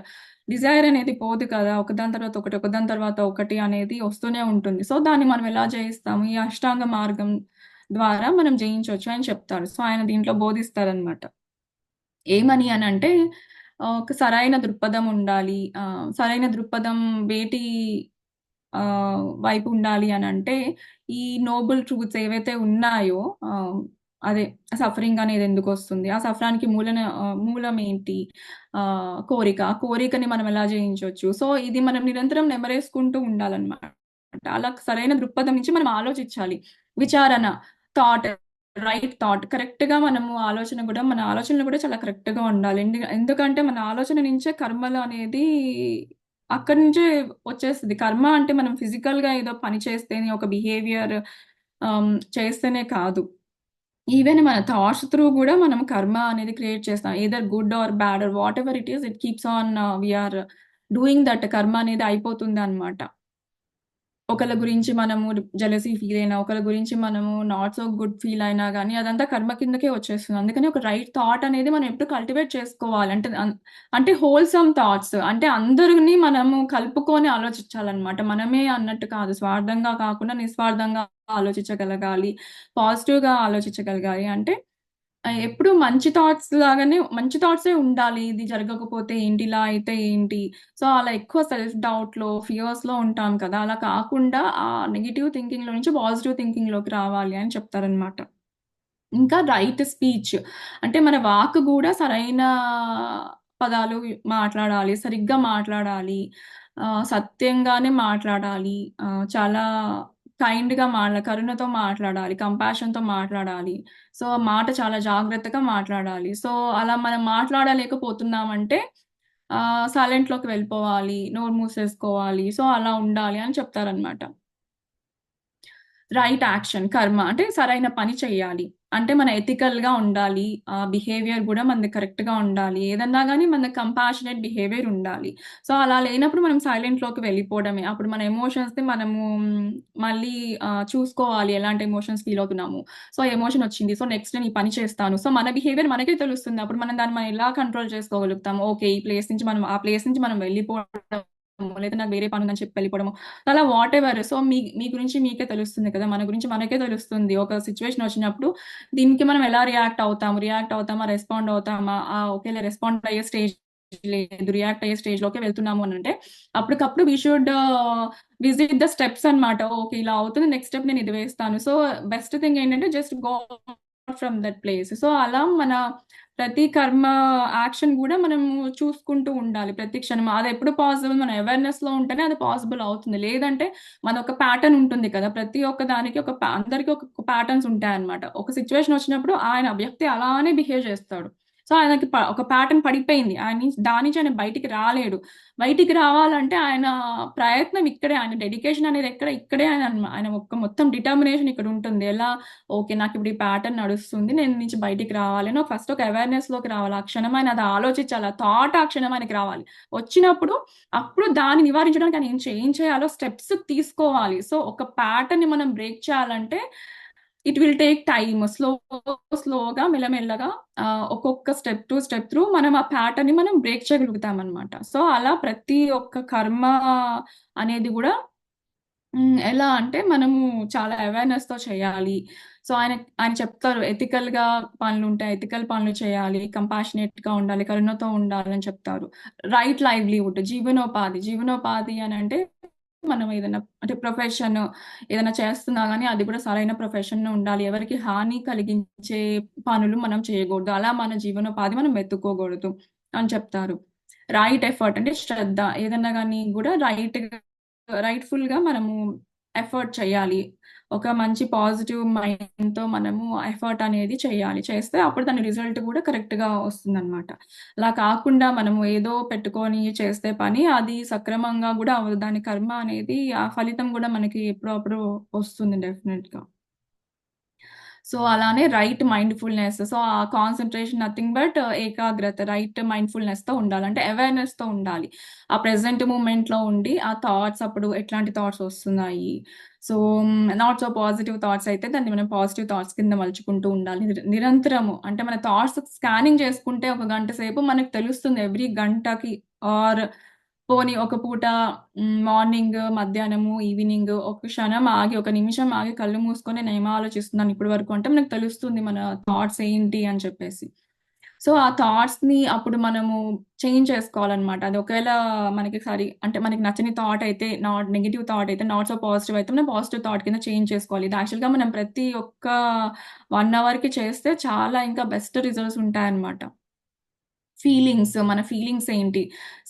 డిజైర్ అనేది పోదు కదా! ఒకదాని తర్వాత ఒకటి, ఒకదాని తర్వాత ఒకటి అనేది వస్తూనే ఉంటుంది. సో, దాన్ని మనం ఎలా జయిస్తాము? ఈ అష్టాంగ మార్గం ద్వారా మనం జయించొచ్చు అని చెప్తారు. సో, ఆయన దీంట్లో బోధిస్తారనమాట. ఏమని అనంటే ఒక సరైన దృక్పథం ఉండాలి. సరైన దృక్పథం వేటి వైపు ఉండాలి అనంటే, ఈ నోబుల్ ట్రూత్స్ ఏవైతే ఉన్నాయో అదే సఫరింగ్ అనేది ఎందుకొస్తుంది? ఆ సఫరానికి మూలమేంటి? కోరిక. ఆ కోరికని మనం ఎలా జయించొచ్చు? సో, ఇది మనం నిరంతరం నెమరేసుకుంటూ ఉండాలనమాట. అలా సరైన దృక్పథం నుంచి మనం ఆలోచించాలి. విచారణ, థాట్, రైట్ థాట్ కరెక్ట్‌గా మనము మన ఆలోచనలు కూడా చాలా కరెక్ట్‌గా ఉండాలి. ఎందుకంటే మన ఆలోచన నుంచే కర్మలు అనేది అక్కడి నుంచే వచ్చేస్తది. కర్మ అంటే మనం ఫిజికల్‌గా ఏదో పని చేస్తేనే ఒక బిహేవియర్ చేస్తేనే కాదు. ఈవెన్ మన థాట్స్ త్రూ గూడా మనం కర్మ అనేది క్రియేట్ చేస్తాం. Either good or bad or whatever it is it keeps on we are doing that కర్మ అనేది అయిపోతుందనమాట. ఒకళ్ళ గురించి మనము జెలసీ ఫీల్ అయినా, ఒకళ్ళ గురించి మనము నాట్ సో గుడ్ ఫీల్ అయినా గాని, అదంతా కర్మ కిందకే వచ్చేస్తుంది. అందుకని ఒక రైట్ థాట్ అనేది మనం ఎప్పుడు కల్టివేట్ చేసుకోవాలి. అంటే హోల్‌సమ్ థాట్స్ అంటే అందరిని మనము కలుపుకొని ఆలోచించాలన్నమాట. మనమే అన్నట్టు కాదు. స్వార్థంగా కాకుండా నిస్వార్థంగా ఆలోచించగలగాలి. పాజిటివ్‌గా ఆలోచించగలగాలి. అంటే ఎప్పుడు మంచి థాట్సే ఉండాలి. ఇది జరగకపోతే ఏంటి? ఇలా అయితే ఏంటి? సో, అలా ఎక్కువ సెల్ఫ్ డౌట్‌లో, ఫియర్స్‌లో ఉంటాం కదా! అలా కాకుండా ఆ నెగెటివ్ థింకింగ్‌లో నుంచి పాజిటివ్ థింకింగ్‌లోకి రావాలి అని చెప్తారనమాట. ఇంకా రైట్ స్పీచ్. అంటే మన వాక్ గూడా సరైన పదాలు మాట్లాడాలి. సరిగ్గా మాట్లాడాలి. సత్యంగానే మాట్లాడాలి. చాలా కైండ్‌గా కరుణతో మాట్లాడాలి. కంపాషన్‌తో మాట్లాడాలి. సో, మాట చాలా జాగ్రత్తగా మాట్లాడాలి. సో, అలా మనం మాట్లాడలేకపోతున్నామంటే సైలెంట్‌లోకి వెళ్ళిపోవాలి. నోరు మూసేసుకోవాలి. సో, అలా ఉండాలి అని చెప్తారనమాట. రైట్ యాక్షన్ కర్మ. అంటే సరైన పని చెయ్యాలి. అంటే మన ఎథికల్‌గా ఉండాలి. బిహేవియర్ గూడా మనది కరెక్ట్‌గా ఉండాలి. ఏదన్నా గాని మన కంపాషనేట్ బిహేవియర్ ఉండాలి. సో, అలా లేనప్పుడు మనం సైలెంట్‌లోకి వెళ్ళిపోవడమే. అప్పుడు మన ఎమోషన్స్‌ని మనము మళ్ళీ చూసుకోవాలి. ఎలాంటి ఎమోషన్స్ ఫీల్ అవుతున్నాము. సో, ఎమోషన్ వచ్చింది. సో, నెక్స్ట్ నేను ఈ పని చేస్తాను. సో, మన బిహేవియర్ మనకే తెలుస్తుంది. అప్పుడు మనం ఎలా కంట్రోల్ చేసుకోగలుగుతాం. ఓకే. ఈ ప్లేస్ నుంచి మనం ఆ ప్లేస్ నుంచి మనం వెళ్ళిపోవడము. లేదా నాకు వేరే పనుందని చెప్పి వెళ్ళిపోవడము. అలా వాటెవర్. సో, మీ మీ గురించి మీకే తెలుస్తుంది కదా! మన గురించి మనకే తెలుస్తుంది. ఒక సిట్యుయేషన్ వచ్చినప్పుడు దీనికి మనం ఎలా రియాక్ట్ అవుతామా? రెస్పాండ్ అవుతామా? ఓకేలే రెస్పాండ్ అయ్యే స్టేజ్ లేదు. రియాక్ట్ అయ్యే స్టేజ్‌లోకే వెళ్తున్నాము అనంటే, అప్పటికప్పుడు we should visit the steps అన్నమాట. ఓకే. ఇలా అవుతుంది. నెక్స్ట్ స్టెప్ నేను ఇది వేస్తాను. సో, బెస్ట్ థింగ్ ఏంటంటే just go from that place. So, అలా మన ప్రతి కర్మ యాక్షన్ గూడా మనము చూసుకుంటూ ఉండాలి ప్రతి క్షణం. అదెప్పుడు పాసిబుల్ మన అవేర్‌నెస్‌లో ఉంటేనే అది పాసిబుల్ అవుతుంది. లేదంటే మనొక ప్యాటర్న్ ఉంటుంది కదా! ప్రతి ఒక్క దానికి అందరికి ఒక ప్యాటర్న్స్ ఉంటాయన్నమాట. ఒక సిట్యుయేషన్ వచ్చినప్పుడు వ్యక్తి అలానే బిహేవ్ చేస్తాడు. సో, ఆయనకి ఒక ప్యాటర్న్ పడిపోయింది. దాని నుంచి ఆయన బయటికి రాలేడు. బయటికి రావాలంటే ఆయన ప్రయత్నం ఇక్కడే. ఆయన డెడికేషన్ అనేది ఇక్కడే ఆయన మొత్తం డిటర్మినేషన్ ఇక్కడుంటుంది. ఎలా ఓకే. నాకిప్పుడు ఈ ప్యాటర్న్ నడుస్తుంది. నేను నుంచి బయటికి రావాలి అని ఫస్ట్ ఒక అవేర్‌నెస్‌లోకి రావాలి. ఆ క్షణం ఆయన అది ఆలోచించాలి. ఆ థాట్ ఆ క్షణం ఆయనకి రావాలి. వచ్చినప్పుడు అప్పుడు దాన్ని నివారించడానికి ఆయన ఏం చేయాలో స్టెప్స్ తీసుకోవాలి. సో, ఒక ప్యాటర్న్‌ని మనం బ్రేక్ చేయాలంటే ఇట్ విల్ టేక్ టైమ్. స్లోగా మెల్లమెల్లగా ఒక్కొక్క స్టెప్ టు స్టెప్ త్రూ మనం ఆ ప్యాటర్న్‌ని మనం బ్రేక్ చేయగలుగుతామనమాట. సో, అలా ప్రతి ఒక్క కర్మ అనేది గూడా ఎలా అంటే మనము చాలా అవేర్‌నెస్‌తో చేయాలి. సో, ఆయన చెప్తారు ఎథికల్‌గా పనులుంటాయి. ఎథికల్ పనులు చేయాలి. కంపాషనేట్‌గా ఉండాలి. కరుణతో ఉండాలని చెప్తారు. రైట్ లైవ్లీవుడ్ జీవనోపాధి. జీవనోపాధి అనంటే మనం ఏదైనా అంటే ఏదైనా చేస్తున్నా గాని అది కూడా సరైన ప్రొఫెషన్ ఉండాలి. ఎవరికీ హాని కలిగించే పనులు మనం చేయకూడదు. అలా మన జీవనోపాధి మనం వెతుక్కోకూడదు అని చెప్తారు. రైట్ ఎఫర్ట్ అంటే శ్రద్ధ. ఏదన్నా గాని గూడా రైట్‌ఫుల్‌గా మనము ఎఫర్ట్ చేయాలి. ఒక మంచి పాజిటివ్ మైండ్‌తో మనము ఎఫర్ట్ అనేది చేయాలి. చేస్తే అప్పుడు దాని రిజల్ట్ గూడా కరెక్ట్‌గా వస్తుందనమాట. అలా కాకుండా మనము ఏదో పెట్టుకొని చేస్తే పని అది సక్రమంగా గూడా అవ్వదు. దాని కర్మ అనేది ఆ ఫలితం గూడా మనకి ఎప్పుడో అప్పుడు వస్తుంది డెఫినెట్‌గా. సో, అలానే రైట్ మైండ్‌ఫుల్‌నెస్. సో, ఆ కాన్సంట్రేషన్ నథింగ్ బట్ ఏకాగ్రత, రైట్ మైండ్‌ఫుల్‌నెస్‌తో ఉండాలి. అవేర్‌నెస్‌తో ఉండాలి. ఆ ప్రెజెంట్ మూమెంట్‌లో ఉండి, ఆ థాట్స్ అప్పుడు ఎట్లాంటి థాట్స్ వస్తున్నాయి. So, not so positive thoughts అయితే దాన్ని మనం పాజిటివ్ థాట్స్ కింద మలుచుకుంటూ ఉండాలి. నిరంతరము అంటే మన థాట్స్ స్కానింగ్ చేసుకుంటే ఒక గంట సేపు మనకు తెలుస్తుంది ఎవ్రీ గంటకి ఆర్ పోనీ ఒక పూట మార్నింగ్, మధ్యాహ్నము, ఈవినింగ్ ఒక క్షణం ఆగి, ఒక నిమిషం ఆగి కళ్ళు మూసుకొని నేనేం ఆలోచిస్తున్నాను ఇప్పటి వరకు అంటే మనకు తెలుస్తుంది మన థాట్స్ ఏంటి అని చెప్పేసి. సో, ఆ థాట్స్‌ని అప్పుడు మనము చేంజ్ చేసుకోవాలనమాట. అది ఒకవేళ మనకి అంటే మనకి నచ్చని థాట్ అయితే నెగెటివ్ థాట్ అయితే నాట్ సో పాజిటివ్ అయితే మనం పాజిటివ్ థాట్ కింద చేంజ్ చేసుకోవాలి. ఇది యాక్చువల్‌గా మనం ప్రతి ఒక్క 1 అవర్‌కి చేస్తే చాలా ఇంకా బెస్ట్ రిజల్ట్స్ ఉంటాయన్నమాట. మన ఫీలింగ్స్ ఏంటి?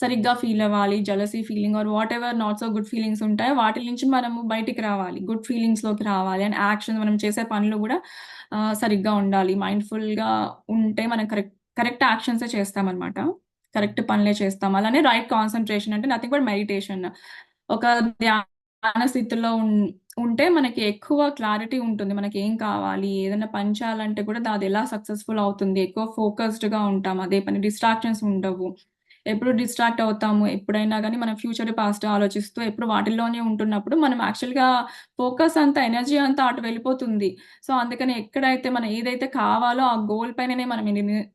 సరిగ్గా ఫీల్ అవ్వాలి. Jealousy feeling or whatever not so good feelings ఉంటాయో వాటిల నుంచి మనము బయటికి రావాలి. గుడ్ ఫీలింగ్స్‌లోకి రావాలి. అండ్ మనం చేసే పనులు గూడా సరిగ్గా ఉండాలి. మైండ్‌ఫుల్‌గా ఉంటే మనం కరెక్ట్ యాక్షన్సే చేస్తామనమాట. కరెక్ట్ పనులే చేస్తాం. అలానే రైట్ కాన్సంట్రేషన్ అంటే నథింగ్ బట్ మెడిటేషన్. ఒక ధ్యాన స్థితిలో ఉంటే మనకి ఎక్కువ క్లారిటీ ఉంటుంది. మనకేం కావాలి? ఏదైనా పని చేయాలంటే కూడా అది ఎలా సక్సెస్‌ఫుల్ అవుతుంది? ఎక్కువ ఫోకస్డ్‌గా ఉంటాం. అదే పని డిస్ట్రాక్షన్స్ ఉండవు. ఎప్పుడు డిస్ట్రాక్ట్ అవుతాము. ఎప్పుడైనా గాని మనం ఫ్యూచర్, పాస్ట్ ఆలోచిస్తూ ఎప్పుడు వాటిల్లోనే ఉంటున్నప్పుడు మనం యాక్చువల్‌గా ఫోకస్ అంతా, ఎనర్జీ అంతా అటు వెళ్ళిపోతుంది. సో, అందుకని ఎక్కడైతే మనం ఏదైతే కావాలో ఆ గోల్ పైననే మనం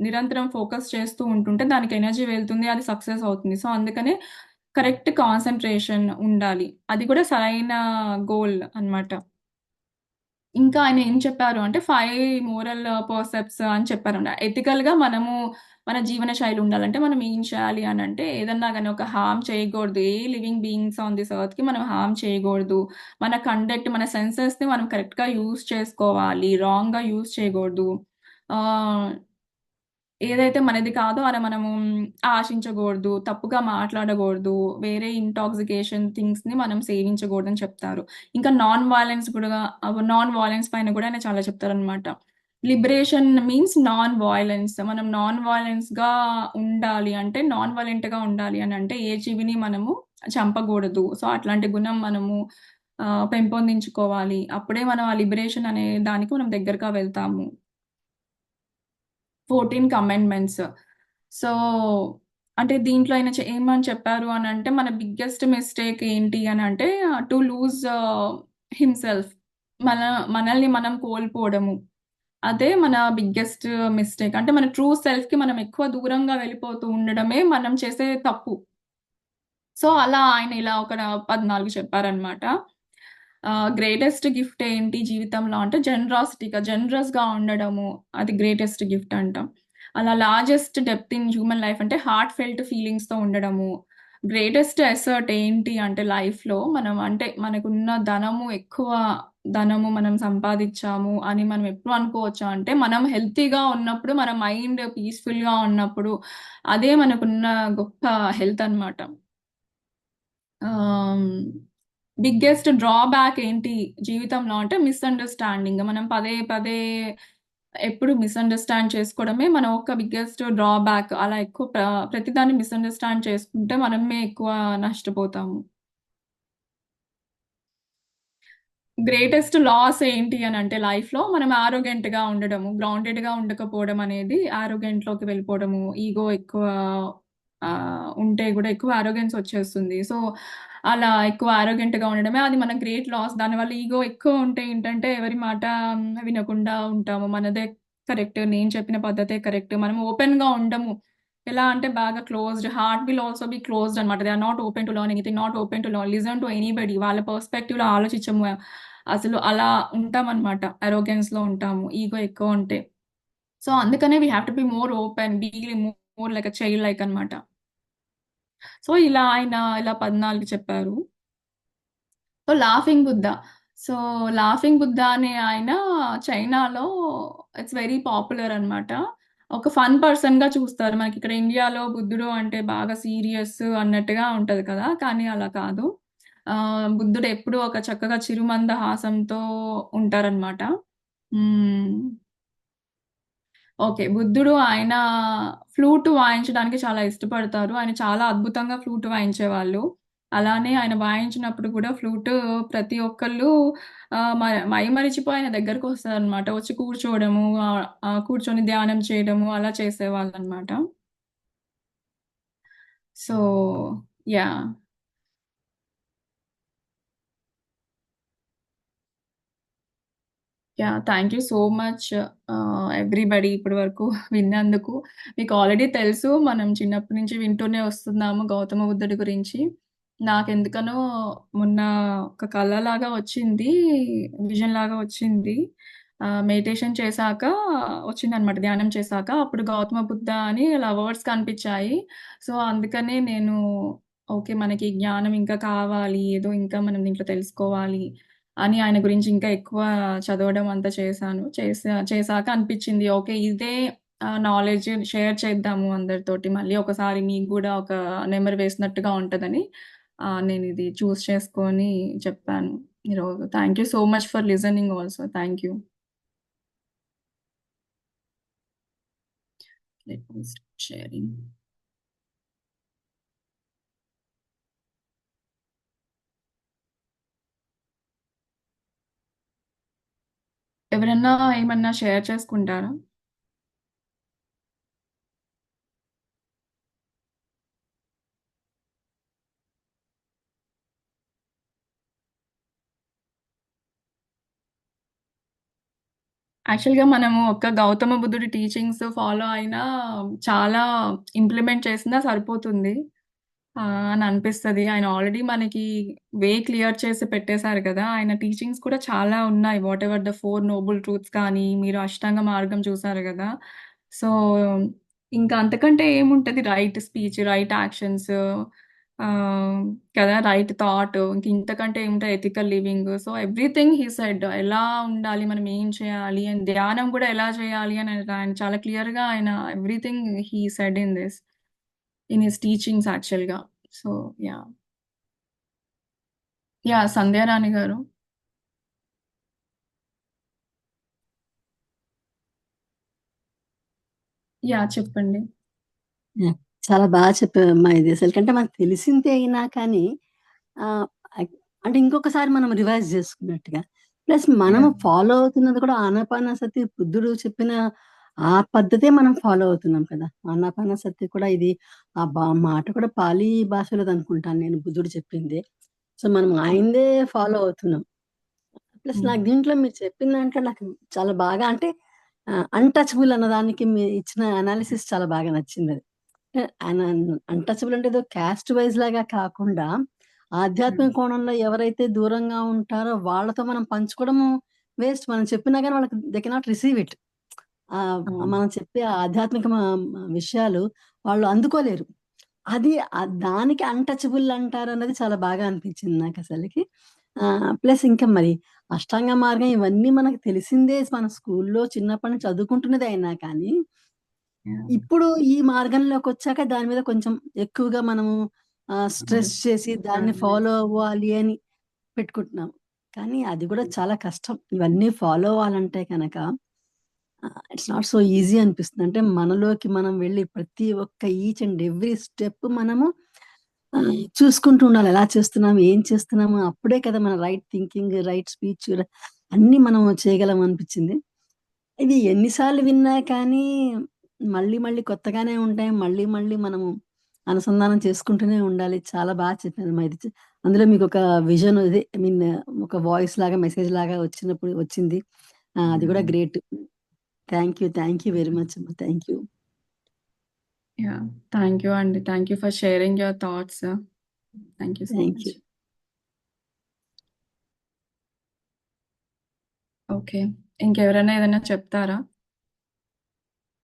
నిరంతరం ఫోకస్ చేస్తూ ఉంటుంటే దానికి ఎనర్జీ వెళ్తుంది. అది సక్సెస్ అవుతుంది. సో, అందుకనే కరెక్ట్ కాన్సంట్రేషన్ ఉండాలి. అది కూడా సరైన గోల్ అన్నమాట. ఇంకా ఆయన ఏం చెప్పారు అంటే 5 మోరల్ పర్సెప్ట్స్ అని చెప్పారంట. ఎథికల్‌గా మన జీవన శైలి ఉండాలంటే మనం ఏం చేయాలి అనంటే ఏదన్నా గాని ఒక హార్మ్ చేయకూడదు. ఏ లివింగ్ బీయింగ్స్ ఆన్ దిస్ ఎర్త్‌కి మనం హార్మ్ చేయకూడదు. మన కండక్ట్, మన సెన్సెస్‌ని మనం కరెక్ట్‌గా యూజ్ చేసుకోవాలి. రాంగ్‌గా యూజ్ చేయకూడదు. ఆహ్ ఏదైతే మనది కాదో అలా మనము ఆశించగూడదు. తప్పుగా మాట్లాడగూడదు. వేరే ఇంటాక్సికేషన్ థింగ్స్‌ని మనం సేవించగూడదని చెప్తారు. ఇంకా నాన్ వయలెన్స్ పైన గూడా ఆయన చాలా చెప్తారనమాట. Liberation means non violence. మనం నాన్ వయలెన్స్‌గా ఉండాలి అంటే, నాన్ వయలెంట్‌గా ఉండాలి అనంటే, ఏ జీవిని మనము చంపగూడదు. సో, అట్లాంటి గుణం మనము పెంపొందించుకోవాలి. అప్పుడే మనం ఆ లిబరేషన్ అనే దానికి మనం దగ్గరగా వెళ్తాము. 14 కమెండ్‌మెంట్స్. సో, అంటే దీంట్లో ఆయన ఏమని చెప్పారు అనంటే, మన బిగ్గెస్ట్ మిస్టేక్ ఏంటి అనంటే టు లూజ్ హిమ్సెల్ఫ్. మన మనల్ని మనం కోల్పోవడము. అదే మన బిగ్గెస్ట్ మిస్టేక్. అంటే మన ట్రూ సెల్ఫ్‌కి మనం ఎక్కువ దూరంగా వెళ్ళిపోతూ ఉండడమే మనం చేసే తప్పు. సో, అలా ఆయన ఇలా ఒక 14 చెప్పారనమాట. గ్రేటెస్ట్ గిఫ్ట్ ఏంటి జీవితంలో అంటే జనరస్‌గా ఉండడము. అది గ్రేటెస్ట్ గిఫ్ట్ అంటాం. అలా largest depth in human life అంటే హార్ట్ ఫెల్ట్ ఫీలింగ్స్‌తో ఉండడము. గ్రేటెస్ట్ అసెట్ ఏంటి అంటే లైఫ్‌లో మనం అంటే మనకున్న ధనము మనం సంపాదిచ్చాము అని మనం ఎప్పుడు అనుకోవచ్చా అంటే, మనం హెల్తీగా ఉన్నప్పుడు, మన మైండ్ పీస్‌ఫుల్‌గా ఉన్నప్పుడు, అదే మనకున్న గొప్ప హెల్త్ అన్నమాట. ఆహ్, బిగ్గెస్ట్ డ్రాబ్యాక్ ఏంటి జీవితంలో అంటే మిస్‌అండర్‌స్టాండింగ్. మనం పదే పదే ఎప్పుడు మిస్‌అండర్‌స్టాండ్ చేసుకోవడమే మన ఒక బిగ్గెస్ట్ డ్రాబ్యాక్. అలా ఎక్కువ ప్రతిదాన్ని మిస్‌అండర్‌స్టాండ్ చేసుకుంటే మనమే ఎక్కువ నష్టపోతాము. గ్రేటెస్ట్ లాస్ ఏంటి అనంటే లైఫ్‌లో మనం యారోగెంట్‌గా ఉండడము. గ్రౌండెడ్‌గా ఉండకపోవడం అనేది యారోగెంట్‌లోకి వెళ్ళిపోవడము. ఈగో ఎక్కువ ఉంటే గూడా ఎక్కువ యారోగెన్స్ వచ్చేస్తుంది. సో, అలా ఎక్కువ యారోగెంట్‌గా ఉండడమే అది మన గ్రేట్ లాస్. దానివల్ల ఈగో ఎక్కువ ఉంటే ఏంటంటే ఎవరి మాట వినకుండా ఉంటాము. మనదే కరెక్ట్. నేను చెప్పిన పద్ధతే కరెక్ట్. మనం ఓపెన్‌గా ఉండము. ఎలా అంటే బాగా closed. Heart will also be closed అనమాట. They are not open to learn anything. Not open to listen to anybody. వాళ్ళ పర్స్‌పెక్టివ్‌లో ఆలోచించము. అసలు అలా ఉంటామనమాట. అరోగెన్స్‌లో ఉంటాము. ఈగో ఎక్కువ ఉంటే. సో, అందుకనే we have to be more open. More like a child like అనమాట. సో, ఇలా ఆయన ఇలా 14 చెప్పారు. సో, సో, లాఫింగ్ బుద్ధ అనే ఆయన చైనాలో ఇట్స్ వెరీ పాపులర్ అనమాట. ఒక ఫన్ పర్సన్‌గా చూస్తారు. మనకిక్కడ ఇండియాలో బుద్ధుడు అంటే బాగా సీరియస్ అన్నట్టుగా ఉంటది కదా! కానీ అలా కాదు. బుద్ధుడు ఎప్పుడూ ఒక చక్కగా చిరుమందహాసంతో ఉంటారనమాట. హ్మ్. ఓకే. బుద్ధుడు ఆయన ఫ్లూట్ వాయించడానికి చాలా ఇష్టపడతారు. ఆయన చాలా అద్భుతంగా ఫ్లూట్ వాయించేవాళ్ళు. అలానే ఆయన వాయించినప్పుడు కూడా ఫ్లూటు ప్రతి ఒక్కళ్ళు మైమరిచిపోయి ఆయన దగ్గరకొస్తారనమాట. వచ్చి కూర్చోవడము, కూర్చొని ధ్యానం చేయడము అలా చేసేవాళ్ళనమాట. So, yeah! Yeah! Thank you so much everybody ఇప్పటి వరకు విన్నందుకు. మీకు ఆల్రెడీ తెలుసు మనం చిన్నప్పటి నుంచి వింటూనే వస్తున్నాము గౌతమ బుద్ధుడి గురించి. నాకెందుకనో మొన్న ఒక కలలాగా వచ్చింది. విజన్‌లాగా వచ్చింది. మెడిటేషన్ చేశాక వచ్చిందనమాట ధ్యానం చేశాక. అప్పుడు గౌతమ బుద్ధ అని ఇలా వర్డ్స్ కనిపిచ్చాయి. సో, అందుకనే నేను ఓకే. మనకి జ్ఞానం ఇంకా కావాలి. ఏదో ఇంకా మనం దీంట్లో తెలుసుకోవాలి అని ఆయన గురించి ఇంకా ఎక్కువ చదవడం అంతా చేశాను. చేశాక అనిపిచ్చింది. ఓకే. ఇదే నాలెడ్జ్ షేర్ చేద్దాము అందరితోటి. మళ్ళీ ఒకసారి మీకు గూడా ఒక నెమరు వేసినట్టుగా ఉంటదని నేనిది చూజ్ చేసుకొని చెప్పాను ఈరోజు. Thank you so much for listening also. Thank you. Let me start sharing. ఎవరన్నా ఏమన్నా షేర్ చేసుకుంటారా? యాక్చువల్‌గా మనము ఒక్క గౌతమ బుద్ధుడి టీచింగ్స్ ఫాలో అయినా చాలా ఇంప్లిమెంట్ చేసినా సరిపోతుంది. అని అనిపిస్తది. ఆయన ఆల్రెడీ మనకి వే క్లియర్ చేసి పెట్టేసారు కదా! ఆయన టీచింగ్స్ కూడా చాలా ఉన్నాయి. వాటెవర్ ద 4 నోబుల్ ట్రూత్స్ కానీ, మీరు అష్టాంగ మార్గం చూసారు గదా! సో, ఇంకా అంతకంటే ఏముంటది రైట్ స్పీచ్, రైట్ యాక్షన్స్ ఆహ్, కదా! రైట్ థాట్ ఇంక ఇంతకంటే ఏముంటాయి ethical living. So, everything he said ఎలా ఉండాలి, మనం ఏం చేయాలి అండ్ ధ్యానం గూడా ఎలా చేయాలి అని ఆయన చాలా క్లియర్‌గా ఆయన everything he said in this. In his teachings యాక్చువల్‌గా. So, yeah! యాహ్! సంధ్యారాణి గారు. యాహ్! చెప్పండి. యాహ్! చాలా చెప్పావమ్మా ఇది. అసలకంటే మనకు తెలిసిందే అయినా కానీ ఆహ్, అక్ అంటే ఇంకొకసారి మనం రివైజ్ చేసుకున్నట్టుగా. ప్లస్ మనము యాహ్! ఫాలో అవుతున్నది కూడా ఆనాపానసతి బుద్ధుడు చెప్పిన ఆ పద్ధతే మనం ఫాలో అవుతున్నాం కదా! ఆనాపానసతి కూడా ఇది మాట కూడా పాలీ భాషలోదనుకుంటాను నేను బుద్ధుడు చెప్పిందే. సో, మనం అవును. ఆయనదే ఫాలో అవుతున్నాం. ప్లస్ హ్మ్. నాకు దీంట్లో మీరు చెప్పిన దాంట్లో నాకు చాలా బాగా అంటే అన్‌టచబుల్ అన్నదానికి మీరిచ్చిన అనాలిసిస్ చాలా బాగా నచ్చిందది. అన్‌టచబుల్ అంటే ఏదో క్యాస్ట్ వైస్ లాగా కాకుండా, హ్మ్. ఆధ్యాత్మిక కోణంలో ఎవరైతే దూరంగా ఉంటారో వాళ్ళతో మనం పంచుకోవడము వేస్ట్. మనం చెప్పినా గాని వాళ్ళకి దే కెనాట్ రిసీవ్ ఇట్. అవును. మనం చెప్పే ఆధ్యాత్మిక విషయాలు వాళ్ళు అందుకోలేరు. అది దానికి అన్‌టచబుల్ అంటారన్నది చాలా బాగా అనిపించింది నాకసలకి. ప్లస్ ఇంకా మరి అష్టాంగ మార్గం ఇవన్నీ మనకు తెలిసిందే మన స్కూల్లో చిన్నప్పటి నుంచి చదువుకుంటున్నదే అయినా కానీ యాహ్! ఇప్పుడు ఈ మార్గంలోకొచ్చాక దాని మీద కొంచెం ఎక్కువగా మనము స్ట్రెస్ చేసి దాన్ని ఫాలో అవ్వాలి అని పెట్టుకుంటున్నాం. కానీ అది గూడా చాలా కష్టం. ఇవన్నీ ఫాలో అవ్వాలంటే గనక ఇట్స్ నాట్ సో ఈజీ అనిపిస్తుంది. అంటే మనలోకి మనం వెళ్లి ప్రతి ఒక్క ఈచ్ అండ్ ఎవ్రీ స్టెప్ మనము చూసుకుంటూ ఉండాలి. ఎలా చేస్తున్నాము? ఏం చేస్తున్నాము? అప్పుడే కదా మన రైట్ థింకింగ్, రైట్ స్పీచ్ అన్నీ మనం చేయగలం అనిపిచ్చింది. ఇది ఎన్ని సార్లు విన్నా కానీ, మళ్ళీ మళ్ళీ కొత్తగానే ఉంటాయి. మళ్ళీ మళ్ళీ మనము అనుసంధానం చేసుకుంటూనే ఉండాలి. చాలా చెప్పారమ్మా ఇది. అందులో మీకొక విజన్ ఇదే ఐ మీన్ ఒక వాయిస్ లాగా, మెసేజ్ లాగా వచ్చినప్పుడు వచ్చింది. అది కూడా yeah! Great. Thank you very much అమ్మా. Thank you. Yeah! Thank you అండి. Thank you for sharing your thoughts. Thank you so thank much. You. Okay. ఇంకెవరైనా ఏదైనా చెప్తారా?